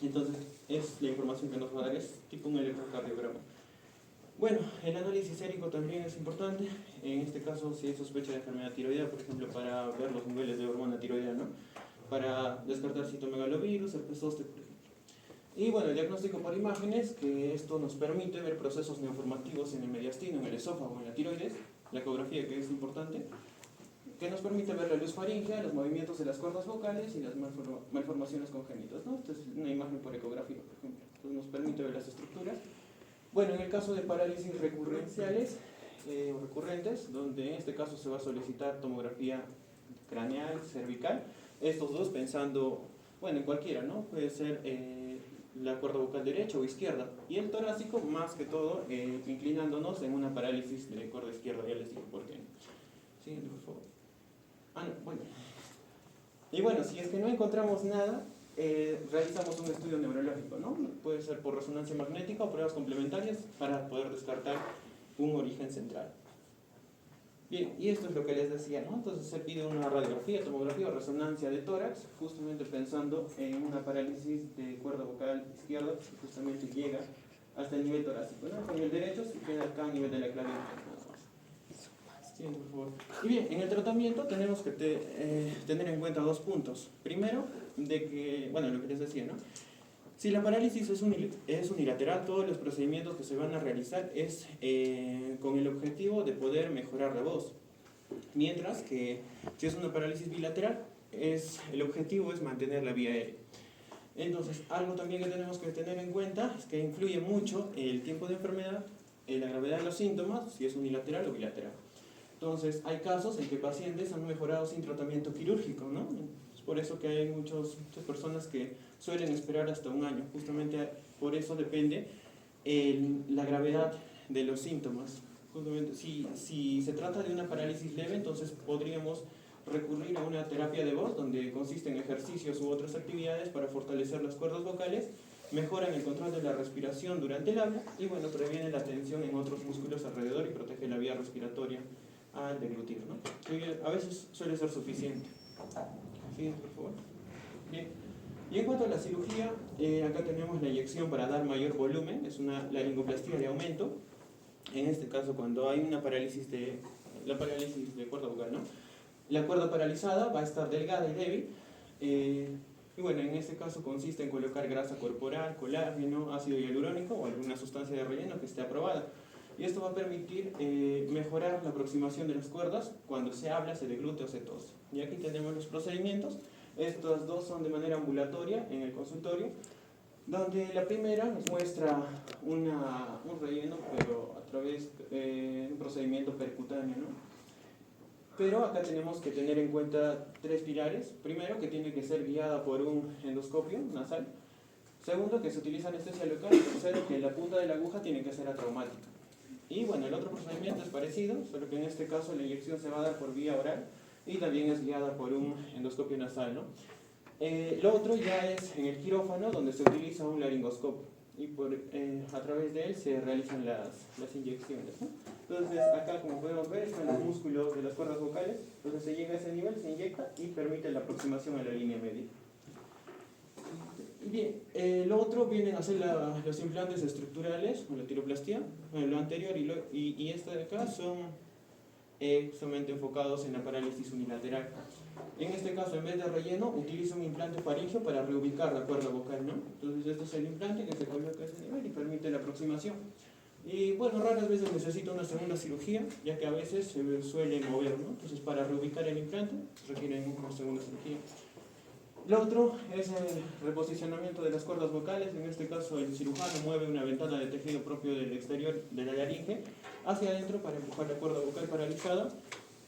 Entonces, es la información que nos va a dar, es tipo un electrocardiograma. Bueno, el análisis sérico también es importante. En este caso, si hay sospecha de enfermedad tiroidea, por ejemplo, para ver los niveles de hormona tiroidea, ¿no? Para descartar citomegalovirus, herpes zóster, por ejemplo. Y bueno, el diagnóstico por imágenes, que esto nos permite ver procesos neoformativos en el mediastino, en el esófago, en la tiroides, la ecografía, que es importante, que nos permite ver la luz faríngea, los movimientos de las cuerdas vocales y las malformaciones congénitas, ¿no? Esta es una imagen por ecografía, por ejemplo. Entonces nos permite ver las estructuras. Bueno, en el caso de parálisis recurrenciales o recurrentes, donde en este caso se va a solicitar tomografía craneal, cervical, estos dos pensando, bueno, en cualquiera, ¿no? Puede ser la cuerda vocal derecha o izquierda, y el torácico más que todo inclinándonos en una parálisis de cuerda izquierda. Ya les digo por qué. Siguiente, por favor. Bueno. Y bueno, si es que no encontramos nada, realizamos un estudio neurológico, ¿no? Puede ser por resonancia magnética o pruebas complementarias para poder descartar un origen central. Bien, y esto es lo que les decía, ¿no? Entonces se pide una radiografía, tomografía o resonancia de tórax, justamente pensando en una parálisis de cuerda vocal izquierda, que justamente llega hasta el nivel torácico, ¿no? Con el derecho se queda acá a nivel de la clavícula. Sí, por favor. Y bien, en el tratamiento tenemos que tener en cuenta 2 puntos. Primero, de que, bueno, lo que les decía, ¿no? Si la parálisis es unilateral, todos los procedimientos que se van a realizar es con el objetivo de poder mejorar la voz. Mientras que si es una parálisis bilateral, el objetivo es mantener la vía aérea. Entonces, algo también que tenemos que tener en cuenta es que influye mucho el tiempo de enfermedad, la gravedad de los síntomas, si es unilateral o bilateral. Entonces, hay casos en que pacientes han mejorado sin tratamiento quirúrgico, ¿no? Es por eso que hay muchas personas que suelen esperar hasta un año. Justamente por eso depende la gravedad de los síntomas. Justamente, si se trata de una parálisis leve, entonces podríamos recurrir a una terapia de voz, donde consiste en ejercicios u otras actividades para fortalecer las cuerdas vocales, mejoran el control de la respiración durante el habla y bueno, previene la tensión en otros músculos alrededor y protege la vía respiratoria al deglutir, ¿no? A veces suele ser suficiente. Siguiente, por favor. Bien. Y en cuanto a la cirugía, acá tenemos la inyección para dar mayor volumen, es una laringoplastía de aumento. En este caso, cuando hay una parálisis de cuerda vocal, ¿no? La cuerda paralizada va a estar delgada y débil. Y bueno, en este caso consiste en colocar grasa corporal, colágeno, ácido hialurónico o alguna sustancia de relleno que esté aprobada. Y esto va a permitir mejorar la aproximación de las cuerdas cuando se habla, se deglute o se tose. Y aquí tenemos los procedimientos. Estos dos son de manera ambulatoria en el consultorio, donde la primera nos muestra un relleno, pero a través de un procedimiento percutáneo, ¿no? Pero acá tenemos que tener en cuenta 3 pilares. Primero, que tiene que ser guiada por un endoscopio nasal. Segundo, que se utiliza anestesia local. Tercero, que la punta de la aguja tiene que ser atraumática. Y bueno, el otro procedimiento es parecido, solo que en este caso la inyección se va a dar por vía oral y también es guiada por un endoscopio nasal, ¿no? Lo otro ya es en el quirófano, donde se utiliza un laringoscopio y a través de él se realizan las inyecciones, ¿no? Entonces acá, como podemos ver, están los músculos de las cuerdas vocales. Entonces se llega a ese nivel, se inyecta y permite la aproximación a la línea media. Bien, lo otro vienen a ser los implantes estructurales o la tiroplastía. Lo anterior y este de acá son justamente enfocados en la parálisis unilateral. En este caso, en vez de relleno, utilizo un implante faríngeo para reubicar la cuerda vocal, ¿no? Entonces este es el implante que se coloca a ese nivel y permite la aproximación. Y bueno, raras veces necesito una segunda cirugía, ya que a veces se suele mover, ¿no? Entonces para reubicar el implante requieren una segunda cirugía. Lo otro es el reposicionamiento de las cuerdas vocales. En este caso el cirujano mueve una ventana de tejido propio del exterior de la laringe hacia adentro para empujar la cuerda vocal paralizada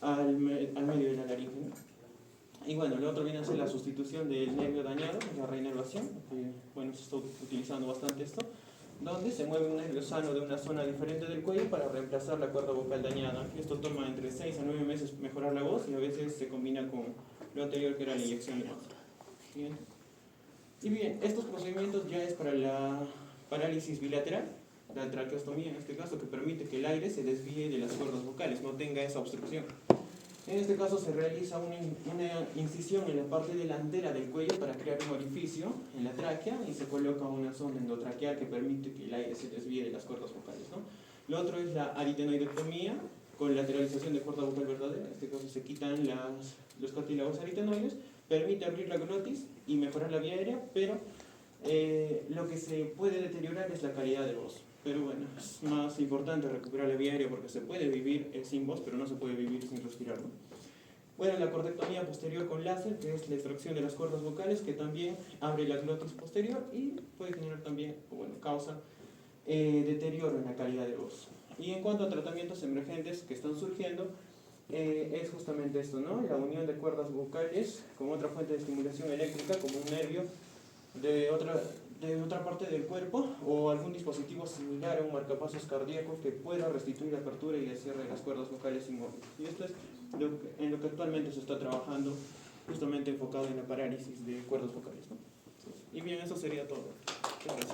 al medio de la laringe, ¿no? Y bueno, lo otro viene a ser la sustitución del nervio dañado, la reinervación, que bueno, se está utilizando bastante esto, donde se mueve un nervio sano de una zona diferente del cuello para reemplazar la cuerda vocal dañada. Esto toma entre 6 a 9 meses mejorar la voz y a veces se combina con lo anterior que era la inyección de masa. Bien. Y bien, estos procedimientos ya es para la parálisis bilateral, la traqueostomía en este caso, que permite que el aire se desvíe de las cuerdas vocales, no tenga esa obstrucción. En este caso se realiza una incisión en la parte delantera del cuello para crear un orificio en la tráquea y se coloca una sonda endotraqueal que permite que el aire se desvíe de las cuerdas vocales, ¿no? Lo otro es la aritenoidectomía con lateralización de cuerda vocal verdadera. En este caso se quitan los cartílagos aritenoides, permite abrir la glotis y mejorar la vía aérea, pero lo que se puede deteriorar es la calidad de voz. Pero bueno, es más importante recuperar la vía aérea porque se puede vivir sin voz, pero no se puede vivir sin respirar, ¿no? Bueno, la cordectomía posterior con láser, que es la extracción de las cuerdas vocales, que también abre la glotis posterior y puede generar también, bueno, causa deterioro en la calidad de voz. Y en cuanto a tratamientos emergentes que están surgiendo, es justamente esto, ¿no? La unión de cuerdas vocales con otra fuente de estimulación eléctrica, como un nervio de otra parte del cuerpo o algún dispositivo similar a un marcapasos cardíaco que pueda restituir la apertura y el cierre de las cuerdas vocales inmóviles. Y esto es en lo que actualmente se está trabajando, justamente enfocado en la parálisis de cuerdas vocales, ¿no? Y bien, eso sería todo. Gracias.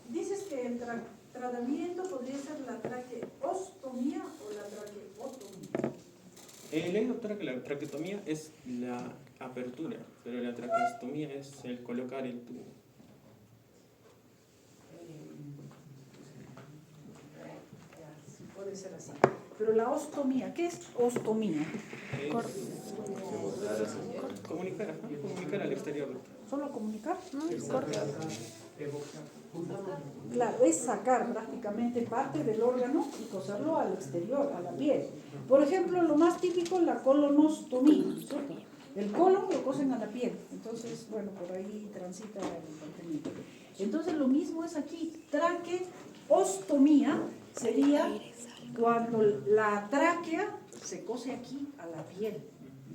Dices que el tratamiento podría ser la traqueostomía o la traqueotomía.
Leí, doctora, que la traqueotomía es la apertura, pero la traqueostomía es el colocar el tubo.
Puede ser así. Pero la ostomía, ¿qué es ostomía?
Comunicar al exterior, doctora.
¿Solo comunicar?
Corta.
Claro, es sacar prácticamente parte del órgano y coserlo al exterior, a la piel. Por ejemplo, lo más típico, la colonostomía, ¿cierto? El colon lo cosen a la piel, entonces, bueno, por ahí transita el contenido. Entonces, lo mismo es aquí, traqueostomía sería cuando la tráquea se cose aquí a la piel,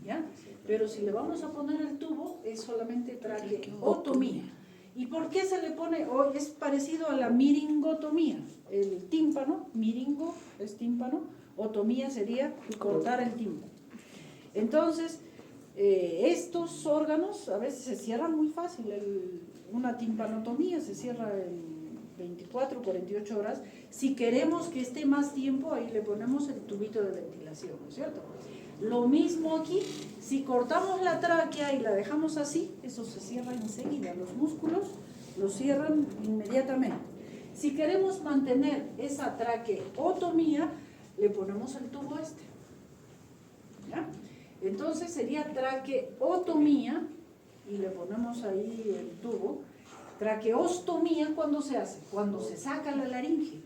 ¿ya? Pero si le vamos a poner el tubo, es solamente traqueotomía. ¿Y por qué se le pone? Es parecido a la miringotomía. El tímpano, miringo es tímpano, otomía sería cortar el tímpano. Entonces, estos órganos a veces se cierran muy fácil. Una timpanotomía se cierra en 24, 48 horas. Si queremos que esté más tiempo, ahí le ponemos el tubito de ventilación, ¿no es cierto? Lo mismo aquí, si cortamos la tráquea y la dejamos así, eso se cierra enseguida, los músculos los cierran inmediatamente. Si queremos mantener esa traqueotomía, le ponemos el tubo este, ¿ya? Entonces sería traqueotomía y le ponemos ahí el tubo. Traqueostomía, ¿cuándo se hace? Cuando se saca la laringe.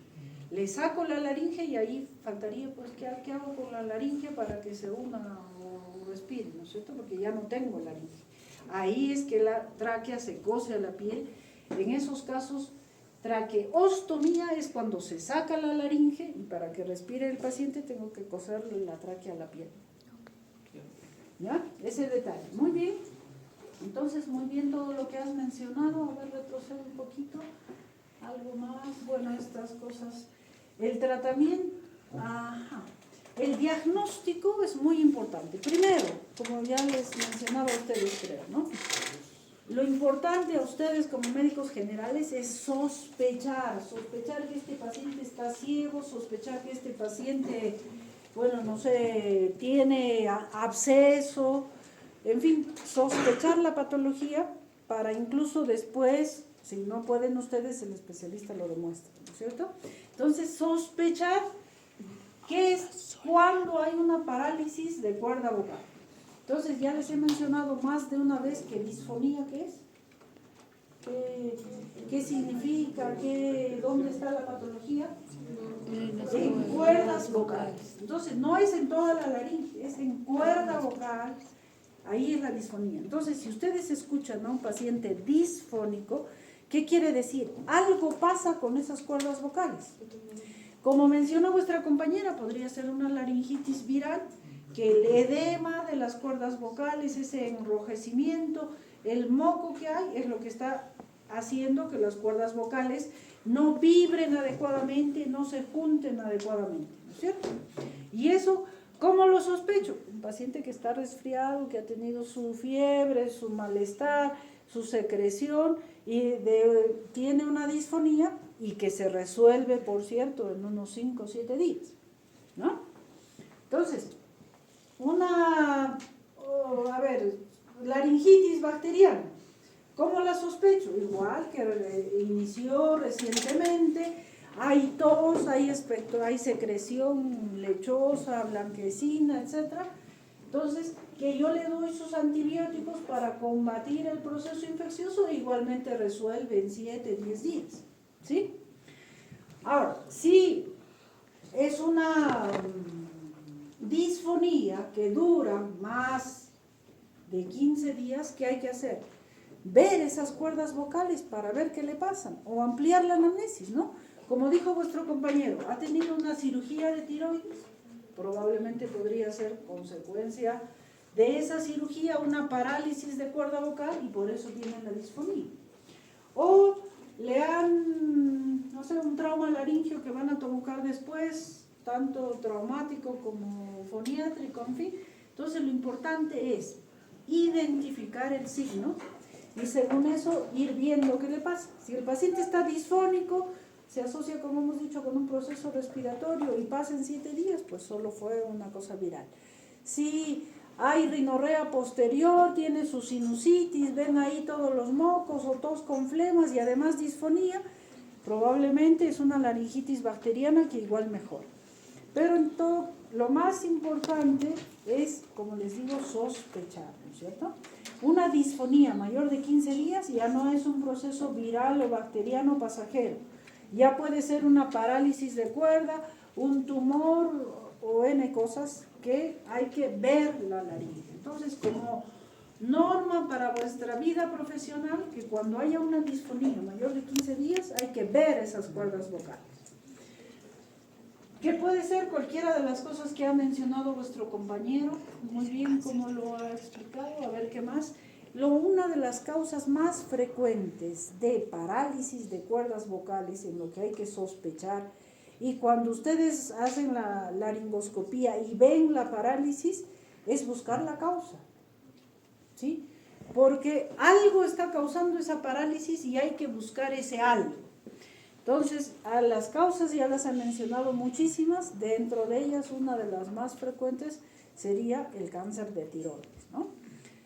Le saco la laringe y ahí faltaría, pues, ¿qué hago con la laringe para que se una o respire? ¿No es cierto? Porque ya no tengo laringe. Ahí es que la tráquea se cose a la piel. En esos casos Traqueostomía es cuando se saca la laringe y para que respire el paciente tengo que coserle la tráquea a la piel. ¿Ya? Ese detalle. Muy bien. Entonces, muy bien todo lo que has mencionado. A ver, retrocedo un poquito. Algo más. Bueno, estas cosas. El tratamiento. Ajá. El diagnóstico es muy importante. Primero, como ya les mencionaba a ustedes, creo, ¿no? Lo importante a ustedes como médicos generales es sospechar que este paciente está ciego, sospechar que este paciente, bueno, no sé, tiene absceso, en fin, sospechar la patología para incluso después, si no pueden ustedes, el especialista lo demuestra, ¿no es cierto? Entonces, sospechar que es cuando hay una parálisis de cuerda vocal. Entonces, ya les he mencionado más de una vez que disfonía, ¿qué es? ¿Qué significa? ¿Dónde está la patología? En cuerdas vocales. Entonces, no es en toda la laringe, es en cuerda vocal. Ahí es la disfonía. Entonces, si ustedes escuchan a un paciente disfónico, ¿qué quiere decir? Algo pasa con esas cuerdas vocales. Como mencionó vuestra compañera, podría ser una laringitis viral, que el edema de las cuerdas vocales, ese enrojecimiento, el moco que hay, es lo que está haciendo que las cuerdas vocales no vibren adecuadamente, no se junten adecuadamente, ¿no es cierto? Y eso, ¿cómo lo sospecho? Un paciente que está resfriado, que ha tenido su fiebre, su malestar, su secreción, y tiene una disfonía, y que se resuelve, por cierto, en unos 5 o 7 días, ¿no? Entonces, laringitis bacteriana, ¿cómo la sospecho? Igual que inició recientemente, hay tos, hay secreción lechosa, blanquecina, etc. Entonces, que yo le doy sus antibióticos para combatir el proceso infeccioso, igualmente resuelve en 7, 10 días, ¿sí? Ahora, si es una disfonía que dura más de 15 días, ¿qué hay que hacer? Ver esas cuerdas vocales para ver qué le pasan, o ampliar la anamnesis, ¿no? Como dijo vuestro compañero, ha tenido una cirugía de tiroides, probablemente podría ser consecuencia de esa cirugía una parálisis de cuerda vocal y por eso tiene la disfonía. O le han, no sé, un trauma laringio que van a tocar después, tanto traumático como foniátrico, en fin. Entonces lo importante es identificar el signo y según eso ir viendo qué le pasa. Si el paciente está disfónico, se asocia, como hemos dicho, con un proceso respiratorio y pasa en 7 días, pues solo fue una cosa viral. Si hay rinorrea posterior, tiene su sinusitis, ven ahí todos los mocos o tos con flemas y además disfonía, probablemente es una laringitis bacteriana que igual mejora. Pero en todo, lo más importante es, como les digo, sospechar, ¿no es cierto? Una disfonía mayor de 15 días ya no es un proceso viral o bacteriano pasajero. Ya puede ser una parálisis de cuerda, un tumor o N cosas que hay que ver la laringe. Entonces, como norma para vuestra vida profesional, que cuando haya una disfonía mayor de 15 días hay que ver esas cuerdas vocales. ¿Qué puede ser? Cualquiera de las cosas que ha mencionado vuestro compañero, muy bien como lo ha explicado, a ver qué más. Una de las causas más frecuentes de parálisis de cuerdas vocales en lo que hay que sospechar, y cuando ustedes hacen la laringoscopía y ven la parálisis, es buscar la causa, ¿sí? Porque algo está causando esa parálisis y hay que buscar ese algo. Entonces, a las causas ya las han mencionado muchísimas, dentro de ellas una de las más frecuentes sería el cáncer de tiroides, ¿no?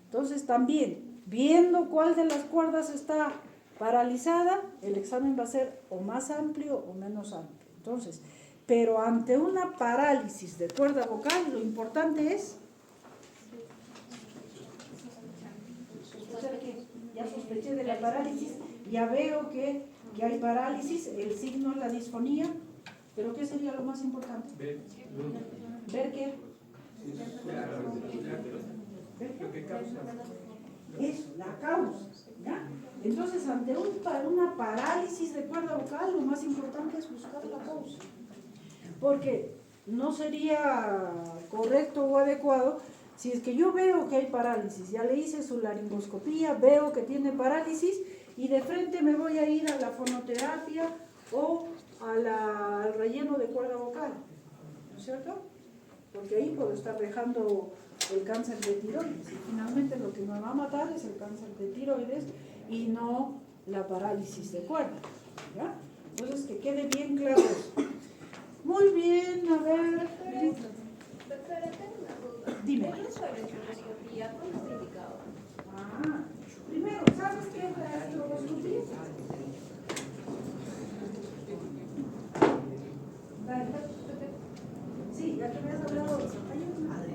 Entonces, también, viendo cuál de las cuerdas está paralizada, el examen va a ser o más amplio o menos amplio. Entonces, pero ante una parálisis de cuerda vocal, lo importante es sospechar que ya sospeché de la parálisis, ya veo que hay parálisis, el signo es la disfonía, pero ¿qué sería lo más importante? ¿Ver qué? ¿Ver qué? Eso, la causa, ¿ya? Entonces, ante una parálisis de cuerda vocal, lo más importante es buscar la causa. Porque no sería correcto o adecuado si es que yo veo que hay parálisis, ya le hice su laringoscopía, veo que tiene parálisis y de frente me voy a ir a la fonoterapia o al relleno de cuerda vocal, ¿no es cierto? Porque ahí puedo estar dejando el cáncer de tiroides y finalmente lo que me va a matar es el cáncer de tiroides y no la parálisis de cuerda, ¿ya? Entonces que quede bien claro eso. Muy bien, a ver.
Doctora, tengo una duda.
Dime.
¿El uso de la estroboscopía cuándo está indicado?
Ah, primero, ¿sabes qué es la estroboscopía? Dale, Pepe. Sí, ya que me has hablado. Hay una madre.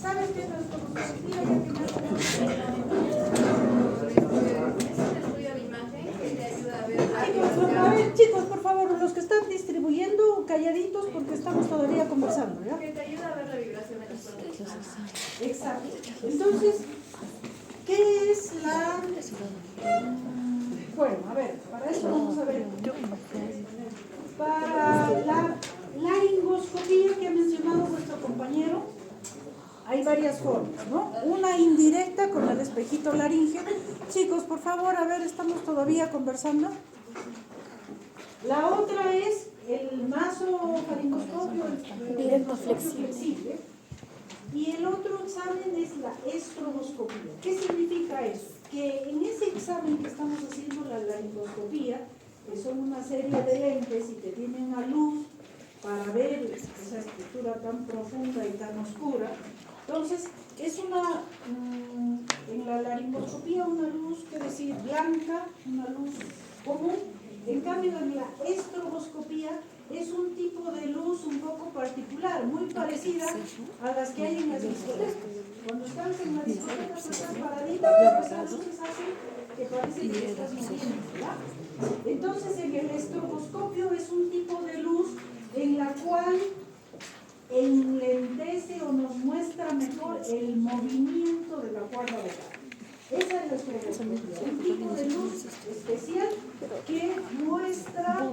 ¿Sabes qué es la estroboscopía? Ya que me has hablado.
Es un estudio de imagen que te ayuda a ver la
Chicos, a ver, chicos, por favor, los que están distribuyendo, calladitos porque estamos todavía conversando, ¿ya?
que te ayuda a ver la vibración de las células.
Exacto. Entonces, ¿qué es la...? Bueno, a ver, para eso vamos a ver. Para la laringoscopía que ha mencionado nuestro compañero, hay varias formas, ¿no? Una indirecta con el espejito laríngeo. Chicos, por favor, a ver, estamos todavía conversando. La otra es el nasofaringoscopio, el flexible. Y el otro examen es la estroboscopía. ¿Qué significa eso? Que en ese examen que estamos haciendo, la laringoscopía, que son una serie de lentes y que tienen una luz para ver esa estructura tan profunda y tan oscura. Entonces, es una, en la laringoscopía, una luz, que decir, blanca, una luz común. En cambio, en la estroboscopía es un tipo de luz un poco particular, muy parecida a las que hay en las discotecas. Cuando estás en la discoteca, tú estás paradita, pero esas luces hacen que parece que estás moviendo, ¿verdad? Entonces, en el estroboscopio es un tipo de luz en la cual enlentece o nos muestra mejor el movimiento de la cuerda vocal. Esa es la estroboscopia, un tipo de luz especial que muestra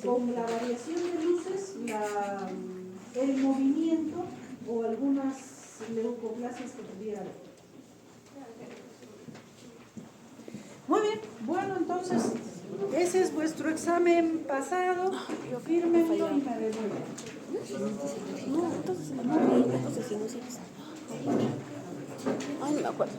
con la variación de luces el movimiento o algunas leucoplasias que tuviera. Muy bien, bueno, entonces ese es vuestro examen pasado. Fírmenlo y me devuelven.
No, entonces no, entonces sí, no sé. Ay, no me acuerdo.